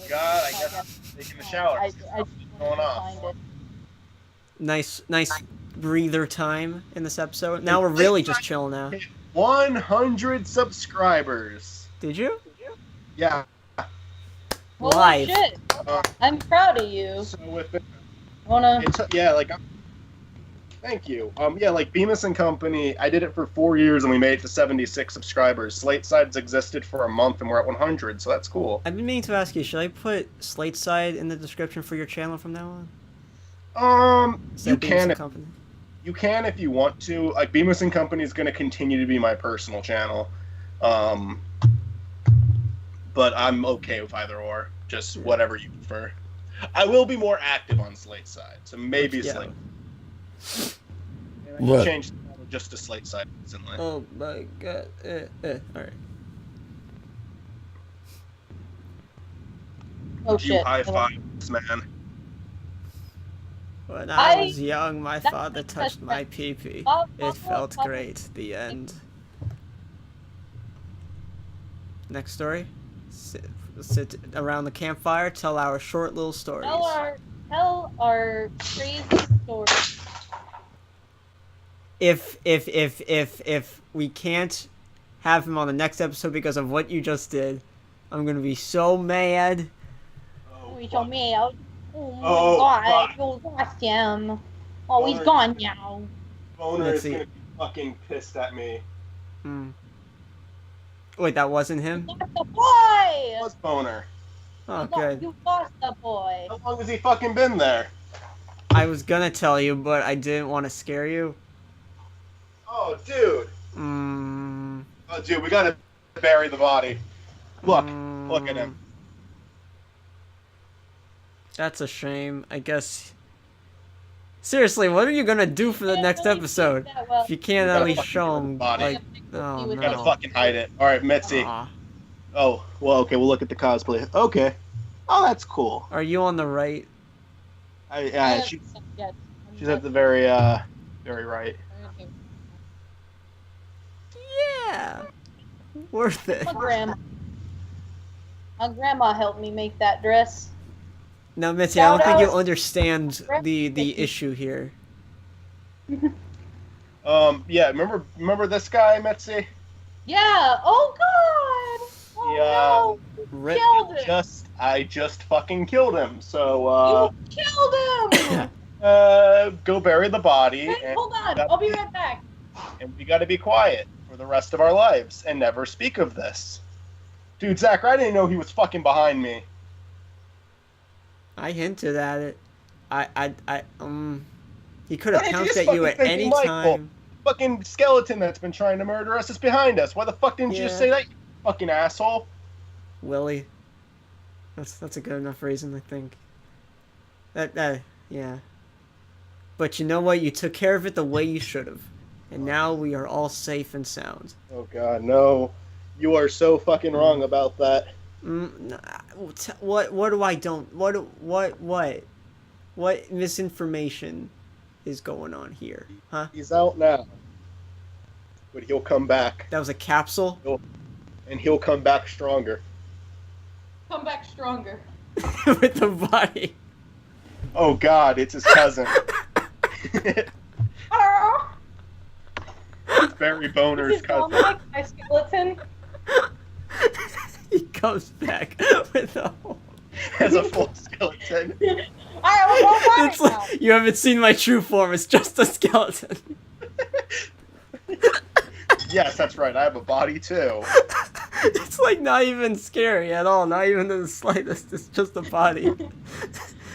God, I guess I'm taking a shower. I Going find on. it. Nice breather time in this episode. Now we're really just chilling now. 100 subscribers. Did you? Yeah. Holy Live. shit. I'm proud of you. So with it, Wanna? thank you. Like Bemis and Company, I did it for 4 years and we made it to 76 subscribers. Slate Side's existed for a month and we're at 100, so that's cool. I've been meaning to ask you, should I put Slate Side in the description for your channel from now on? You can. Company? You can if you want to. Like Bemis and Company is going to continue to be my personal channel, but I'm okay with either or. Just whatever you prefer. I will be more active on Slate Side, so maybe Slate. And I can change the title just to Slate Side recently. Oh my god. All right. Oh You shit. high five this man. When I was I- young, my that's- father touched my pee-pee. It felt great. The end. Next story. Sit around the campfire, tell our short little stories. Tell our crazy story. If we can't have him on the next episode because of what you just did, I'm gonna be so mad. We told me. Oh Oh, my god, God. you lost him. Oh, he's gone now. Boner Let's is see. going to be fucking pissed at me. Wait, that wasn't him? You lost the boy! What's Boner? Oh, good. You lost the boy. How long has he fucking been there? I was gonna tell you, but I didn't want to scare you. Oh, dude. Mm. Oh, dude, we gotta bury the body. Look at him. That's a shame. I guess. Seriously, what are you gonna do for the next episode? If you can't at least show him, Body. like, oh We gotta no. fucking hide it. Alright, Mitzy. Aw. Oh, well, okay, we'll look at the cosplay. Okay. Oh, that's cool. Are you on the right? She's at the very right. Yeah. Worth it. My grandma helped me make that dress. Now, Mitzi, I don't Shout think out. you understand the issue here. Yeah, remember this guy, Mitzy? Yeah. Oh god. Oh no. Rip. Killed him. I just fucking killed him. So You killed him. go bury the body. Wait, and hold on. I'll be right back. And we gotta be quiet for the rest of our lives and never speak of this. Dude, Zach, I didn't know he was fucking behind me. I hinted at it. He could have Why did you pounced just at you fucking at think any Michael? time. Fucking skeleton that's been trying to murder us is behind us. Why the fuck didn't you just Yeah. say that, you fucking asshole? Willie. That's a good enough reason, I think. Yeah. But you know what? You took care of it the way you should have. And now we are all safe and sound. Oh god, no. You are so fucking wrong about that. What do I don't... What misinformation is going on here? Huh? He's out now. But he'll come back. That was a capsule? And he'll come back stronger. Come back stronger. With the body. Oh god, it's his cousin. Oh, It's Barry Boner's this is cousin. Dominic, my skeleton. He comes back with a whole... As a full skeleton. Alright, we're going It's like, you haven't seen my true form, it's just a skeleton. Yes, that's right. I have a body too. It's like not even scary at all. Not even in the slightest. It's just a body.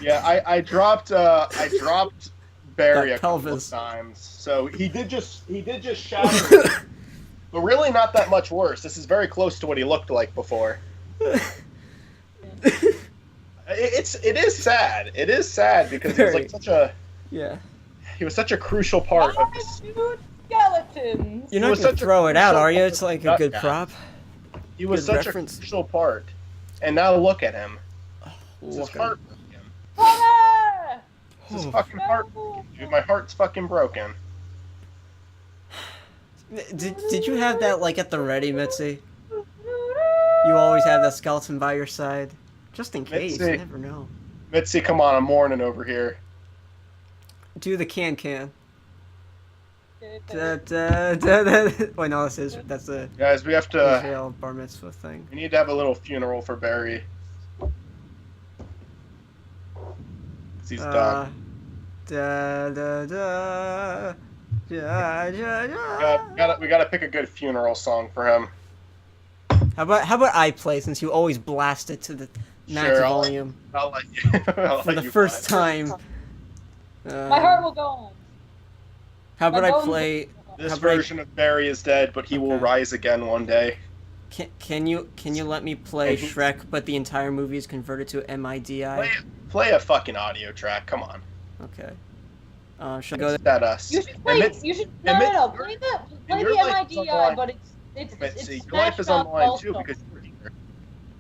Yeah, I dropped Barry That a couple of pelvis. times. So he did just shatter me. But really not that much worse. This is very close to what he looked like before. It is sad. It is sad because he was like such a he was such a crucial part of this. Skeletons. You're not gonna throw it out, are you? It's like a good prop. He was Good such reference. a crucial part, and now look at him. This is heartbroken. Connor! This is fucking heartbroken, dude. My heart's fucking broken. Did you have that like at the ready, Mitzy? You always have that skeleton by your side, just in case. Mitzy. You never know. Mitzy, come on, I'm mourning over here. Do the can. Wait, no, that's the Guys, we have to. Israel bar mitzvah thing. We need to have a little funeral for Barry. 'Cause he's done. We gotta pick a good funeral song for him. How about I play, since you always blast it to the max volume I'll let you. for the first time. My heart will go on. How about My I bones play? This how about I- version of Barry is dead, but he will Okay. rise again one day. Can you let me play Shrek, but the entire movie is converted to MIDI? Play a fucking audio track. Come on. Okay. Should I go? Is that us? You should play. Admit- You should admit- play the your life is MIDI, online. but it's Mitzy, it's your life is Smash on the line Mouth too also. because you were here.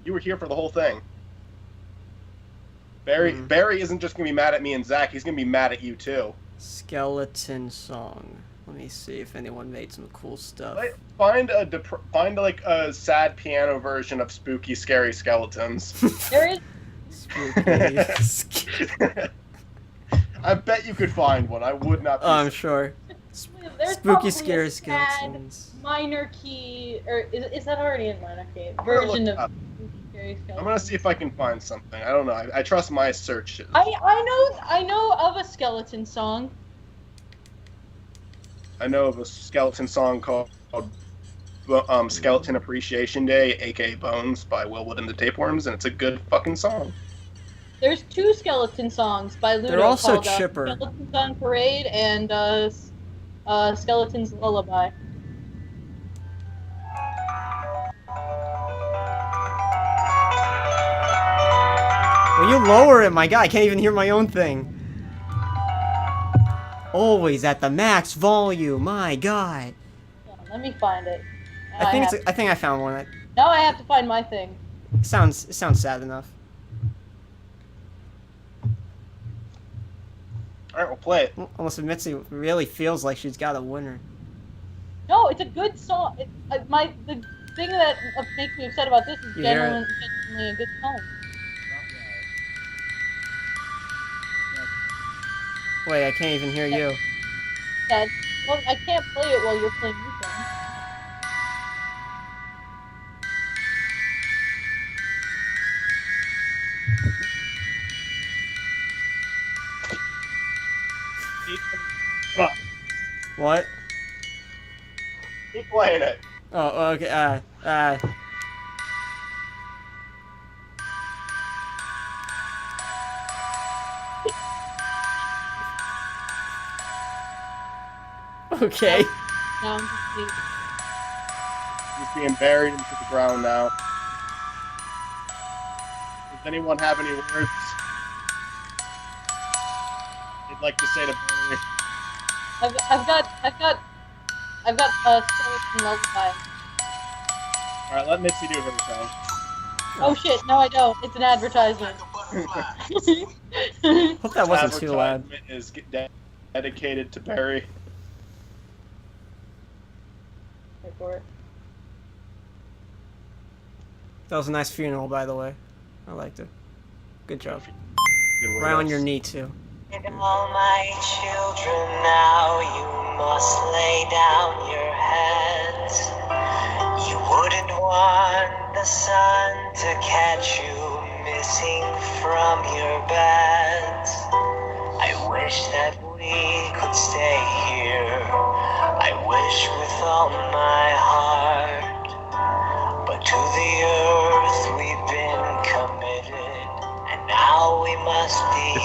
You were here for the whole thing. Barry isn't just gonna be mad at me and Zach. He's gonna be mad at you too. Skeleton song. Let me see if anyone made some cool stuff. Find like a sad piano version of spooky, scary skeletons. There is. Spooky. I bet you could find one. I would not. Be I'm sure. There's Spooky, probably scary a sad skeletons. minor key, or is that already in minor key? I'm gonna look Version it of up. spooky, scary skeletons. I'm gonna see if I can find something. I don't know. I trust my search. I know of a skeleton song. I know of a skeleton song called Skeleton Appreciation Day, aka Bones, by Willwood and the Tapeworms, and it's a good fucking song. There's two skeleton songs by Ludo They're also called chipper. Skeletons on Parade and Skeleton's Lullaby. Will you lower it, my guy? I can't even hear my own thing. Always at the max volume, my god. Let me find it. I think I found one that Now I have to find my thing. sounds sad enough. All right, we'll play it. Almost Mitzy really feels like she's got a winner. No, it's a good song. The thing that makes me upset about this is You hear it? genuinely a good song. Wait, I can't even hear you. Yeah, well, I can't play it while you're playing your song. What? Keep playing it. Oh, okay. Okay. Now I'm just He's being buried into the ground now. Does anyone have any words they'd like to say to Barry? I've got skeleton lullaby. All right, let Mitzy do her thing. Oh shit! No, I don't. It's an advertisement. Hope that wasn't too loud. Advertisement is dedicated to Barry. Wait for it. That was a nice funeral, by the way. I liked it. Good job. Good word. Right on your knee, too. And all my children, now you must lay down your heads. You wouldn't want the sun to catch you missing from your beds. I wish that we could stay here. I wish with all my heart. But to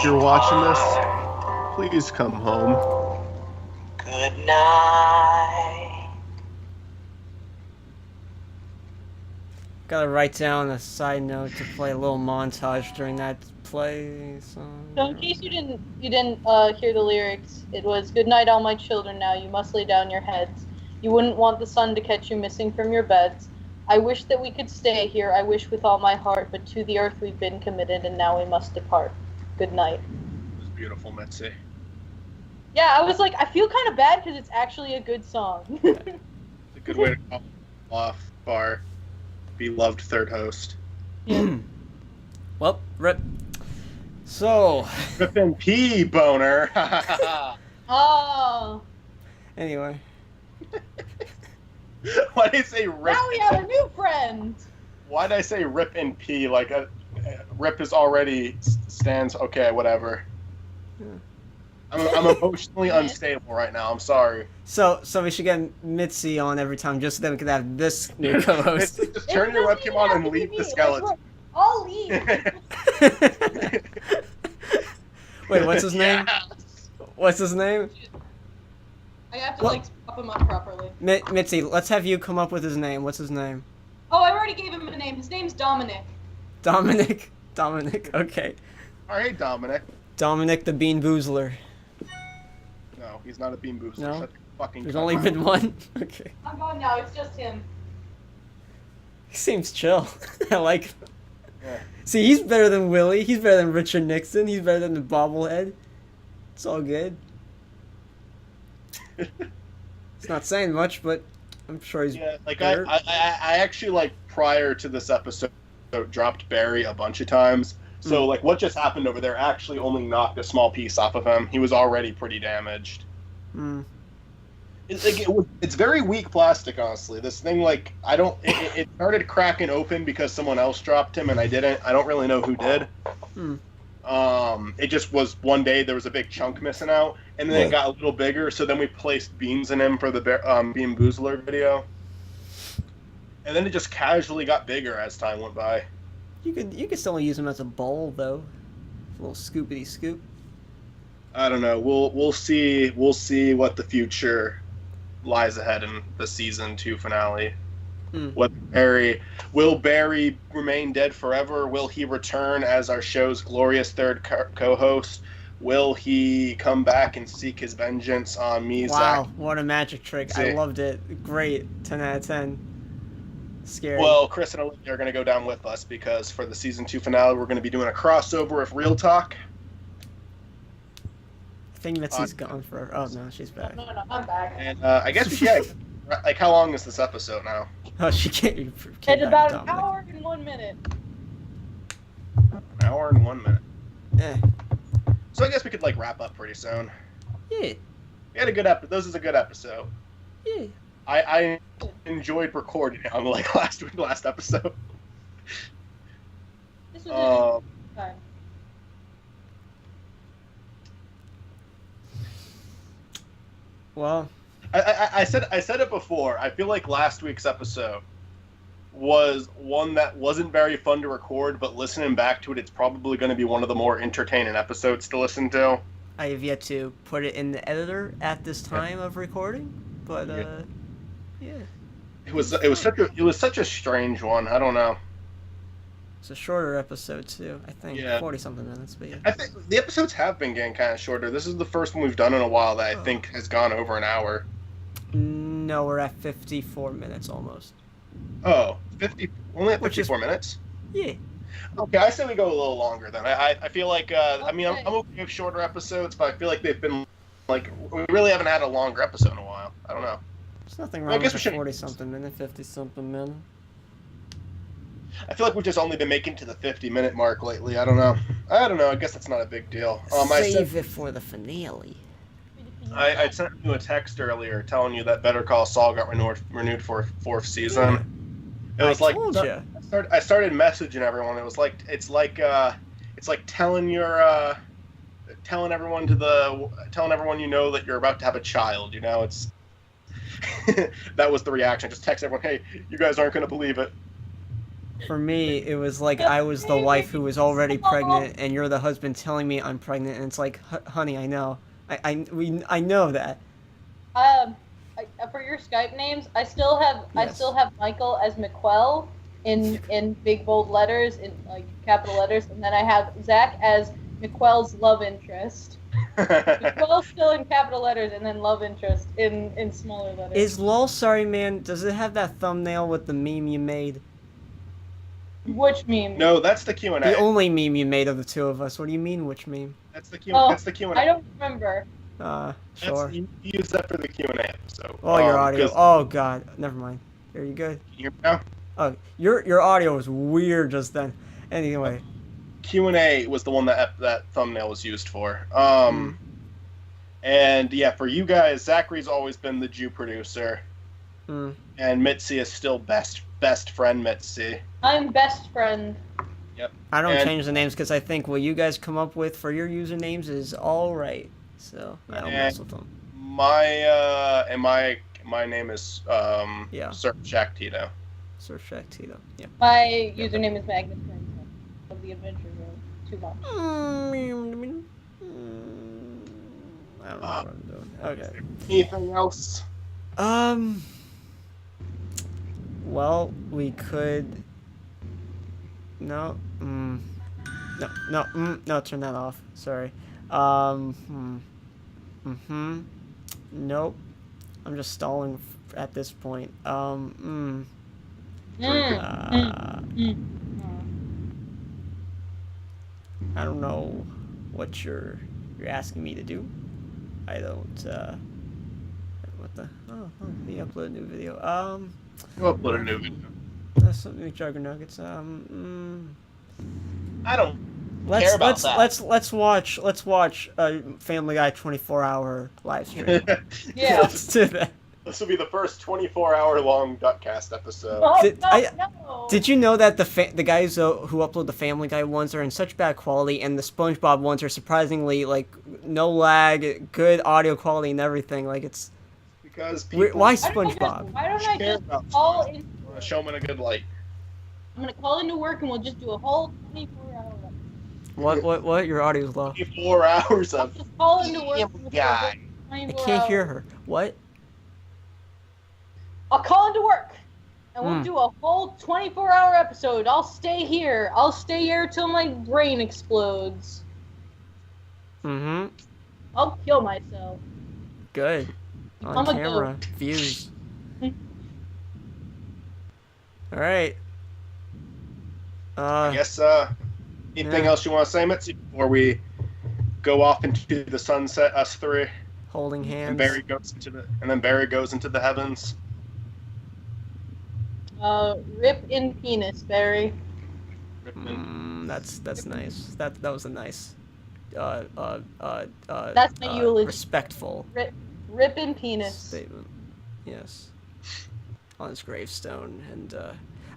If you're watching this, please come home. Good night. Gotta write down a side note to play a little montage during that play song. So in case you didn't hear the lyrics, it was "Good night, all my children. Now you must lay down your heads. You wouldn't want the sun to catch you missing from your beds. I wish that we could stay here. I wish with all my heart, but to the earth we've been committed, and now we must depart. Good night." It was beautiful, Mitzy. Yeah, I was like, I feel kind of bad because it's actually a good song. It's a good way to call off our beloved third host. Yeah. Well, rip. So. Rip and P boner. Oh. Anyway. Why did I say rip? Now we have a new friend. Why did I say rip and P? Like, rip is already stands. Okay, whatever. Yeah. I'm emotionally unstable right now. I'm sorry. So we should get Mitzy on every time just so that we can have this new co-host. Just turn your webcam on and leave the skeleton. I'll leave. Wait, what's his name? Yes. What's his name? I have to like prop him up properly. Mitzy, let's have you come up with his name. What's his name? Oh, I already gave him a name. His name's Dominic. Dominic, okay. All right, Dominic. Dominic the Bean Boozler. No, he's not a bean booster. No? Shut the fucking There's cunt. only been one? Okay. I'm gone now. It's just him. He seems chill. I like him. Yeah. See, he's better than Willie. He's better than Richard Nixon. He's better than the bobblehead. It's all good. It's not saying much, but I'm sure he's Like better. I actually like prior to this episode dropped Barry a bunch of times. So like what just happened over there actually only knocked a small piece off of him. He was already pretty damaged. Mm. It's very weak plastic, honestly. This thing, like, it started cracking open because someone else dropped him and I didn't. I don't really know who did. Hmm. It just was one day there was a big chunk missing out, and then it got a little bigger. So then we placed beans in him for the Bean Boozler video, and then it just casually got bigger as time went by. You could still use him as a bowl though, a little scoopity scoop. I don't know. We'll see what the future lies ahead in the season 2 finale. Will Barry remain dead forever? Will he return as our show's glorious third co-host? Will he come back and seek his vengeance on me? Wow, Zach? what a magic trick. I loved it. Great. 10 out of 10. Scary. Well, Chris and Olivia are going to go down with us because for the season 2 finale, we're going to be doing a crossover of Real Talk. I think Mitzy's gone forever. Oh, no, she's back. No, I'm back. And I guess, like, how long is this episode now? Oh, she can't. It's about an hour and 1 minute. An hour and 1 minute. Eh. So I guess we could, like, wrap up pretty soon. Yeah. We had a good episode. This is a good episode. Yeah. I enjoyed recording it on, like, last episode. This was time. Well, I said it before. I feel like last week's episode was one that wasn't very fun to record, but listening back to it, it's probably going to be one of the more entertaining episodes to listen to. I have yet to put it in the editor at this time of recording, but yeah. It was such a strange one. I don't know. It's a shorter episode too. I think 40-something minutes, but yeah. I think the episodes have been getting kind of shorter. This is the first one we've done in a while that I think has gone over an hour. No, we're at 54 minutes almost. Oh, 50, only at 54 minutes? Yeah. Okay, I say we go a little longer then. I feel like, I mean, I'm okay with shorter episodes, but I feel like they've been, like, we really haven't had a longer episode in a while. I don't know. There's nothing wrong with a 40-something minute, 50-something minute. I feel like we've just only been making to the 50-minute mark lately. I don't know. I guess that's not a big deal. Save it for the finale. I sent you a text earlier telling you that Better Call Saul got renewed for a 4th season. It was I started messaging everyone. It was like it's like telling everyone you know that you're about to have a child. You know, it's that was the reaction. Just text everyone, hey, you guys aren't going to believe it. For me, it was like I was the wife who was already pregnant, and you're the husband telling me I'm pregnant, and it's like, honey, I know, I know that. For your Skype names, I still have Yes. Michael as McQuell in big bold letters, in like capital letters, and then I have Zach as McQuell's love interest. McQuell's still in capital letters, and then love interest in smaller letters. Is lol sorry man? Does it have that thumbnail with the meme you made? Which meme? No, that's the Q&A. The only meme you made of the two of us. What do you mean, which meme? That's the That's the Q&A. I don't remember. Sure. You use that for the Q&A episode. Oh, your audio. Oh god, never mind. Are you good? Can you hear me now? Oh, your audio was weird just then. Anyway. Q&A was the one that thumbnail was used for. And yeah, for you guys, Zachary's always been the Jew producer, and Mitzy is still best friend Mitzy. I'm best friend. Yep. I don't change the names because I think what you guys come up with for your usernames is all right. So I don't mess with them. My name is Surf Shack Tito. Surf Shack Tito. Yeah. My username is Magnus of the Adventure Room. Too much. I don't know what I'm doing. Okay. Anything else? Well, we could. No. No. Turn that off. Sorry. Nope. I'm just stalling at this point. I don't know what you're asking me to do. I don't. What the? Oh, he uploaded a new video. You upload a new video. That's something Juggernuggets. I don't care about that. Let's watch a Family Guy 24-hour live stream. Yeah. Let's do that. This will be the first 24-hour long DuckCast episode. Oh, Did you know that the guys who upload the Family Guy ones are in such bad quality, and the SpongeBob ones are surprisingly like no lag, good audio quality, and everything? Like it's because people why SpongeBob? Why don't I care just about call in? show them in a good light. I'm gonna call into work and we'll just do a whole 24-hour. What? Your audio's low. 24 hours I'll of just call into work. And we'll do a whole guy. 24 I can't hear hours. her. What? I'll call into work and we'll do a whole 24-hour episode. I'll stay here. I'll stay here till my brain explodes. I'll kill myself. Good. On I'm a camera. Views. Alright. I guess, anything else you want to say, Mitzy, before we go off into the sunset, us three? Holding hands. And Barry goes into the heavens. Rip in penis, Barry. That's nice. That was a nice That's my eulogy. respectful Rip in penis. statement. Yes. On his gravestone, and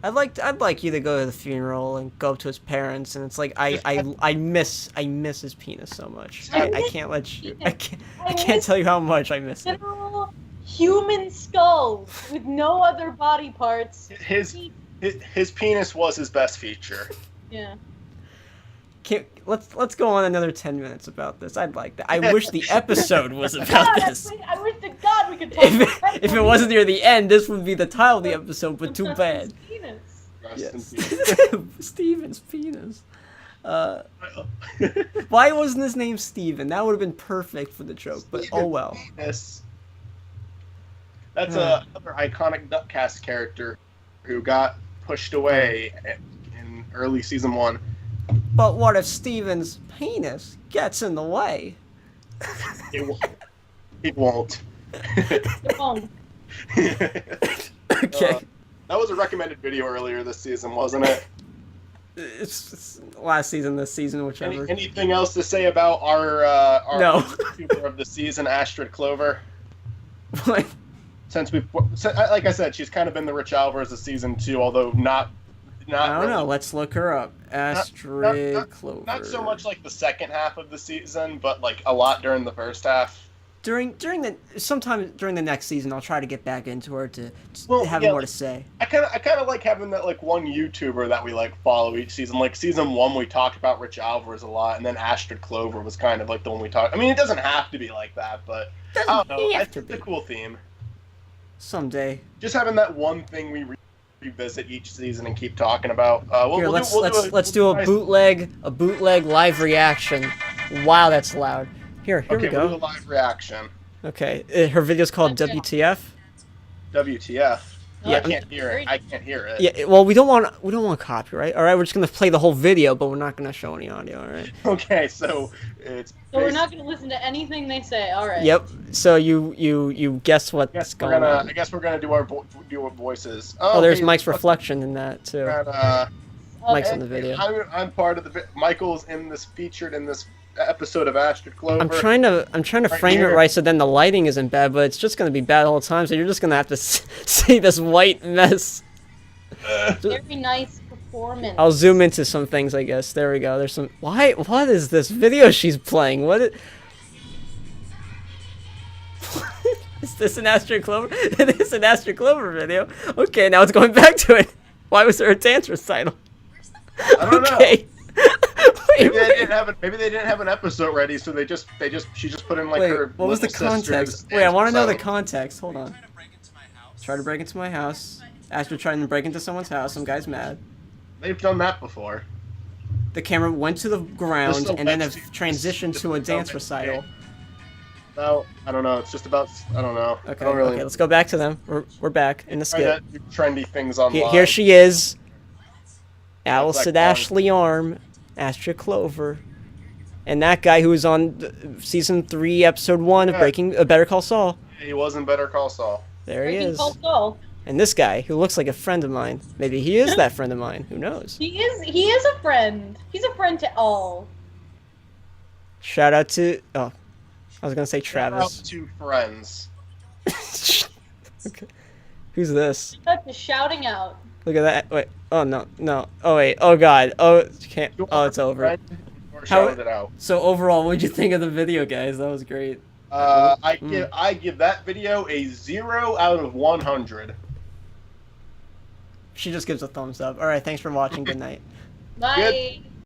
I'd like you to go to the funeral and go up to his parents, and it's like I miss his penis so much. I can't let you. I can't tell you how much I miss it. Literal human skull with no other body parts. His penis was his best feature. Yeah. Let's go on another 10 minutes about this. I'd like that. I wish the episode was about this. I wish to God we could talk about If it wasn't near the end, this would be the title of the episode, but too bad. Yes. Steven's penis. Why wasn't his name Steven? That would have been perfect for the joke, but oh well. Yes. That's another iconic DuckCast character who got pushed away in early season 1. But what if Steven's penis gets in the way? It won't. It won't. Okay. That was a recommended video earlier this season, wasn't it? It's last season, this season, whichever. Anything else to say about our No. YouTuber of the season, Astrid Clover? What? Like I said, she's kind of been the Rich Alvarez of season 2, although not I don't really. know. Let's look her up. Astrid Clover. Not so much like the second half of the season, but like a lot during the first half. sometime during the next season, I'll try to get back into her to have more to say. I kind of like having that like one YouTuber that we like follow each season. Like season 1, we talked about Rich Alvarez a lot, and then Astrid Clover was kind of like the one we talked. I mean, it doesn't have to be like that, but I don't know. It's a cool theme. Someday. Just having that one thing we revisit each season and keep talking about. Here, let's do a bootleg live reaction. Wow, that's loud. Here we go. We'll do a live reaction. Okay, her video's called WTF. WTF? Yeah, I can't hear it. I can't hear it. Yeah, well, we don't want copyright. All right, we're just gonna play the whole video, but we're not gonna show any audio. All right. Okay, so it's. So we're not gonna listen to anything they say. All right. Yep. So you guess what's going on. I guess we're gonna do our voices. Oh, there's Mike's reflection in that too. Mike's in the and video. I'm part of the. Michael's featured in this episode of Astrid Clover. I'm trying to frame it right so then the lighting isn't bad, but it's just gonna be bad all the time. So you're just gonna have to see this white mess. Very nice performance. I'll zoom into some things, I guess. There we go. There's some. Why? What is this video she's playing? Is this an Astrid Clover? It is an Astrid Clover video. Okay, now it's going back to it. Why was there a dance recital? I don't know. Maybe they didn't have an episode ready, so she just put in like her. What was the context? Wait, I want to know the context. Hold on. Try to break into my house. Astrid trying to break into someone's house. Some guy's mad. They've done that before. The camera went to the ground and then have transitioned to a dance recital. No, I don't know. It's just about. I don't know. Okay, okay, let's go back to them. We're back in the skit. Trendy things online. Here she is. Allison Ashley Arm, Astrid Clover, and that guy who was on season 3, episode 1 of Better Call Saul. He was in Better Call Saul. There he is. Call Saul. And this guy who looks like a friend of mine. Maybe he is that friend of mine. Who knows? He is a friend. He's a friend to all. Shout out to I was gonna say Travis. Shout out to friends. Okay. Who's this? That's a shouting out. Look at that. Wait. Oh, no. Oh, wait. Oh, God. Oh, can't. Oh, it's over. So, overall, what'd you think of the video, guys? That was great. I give that video a 0 out of 100. She just gives a thumbs up. All right, thanks for watching. Good night. Bye. Good.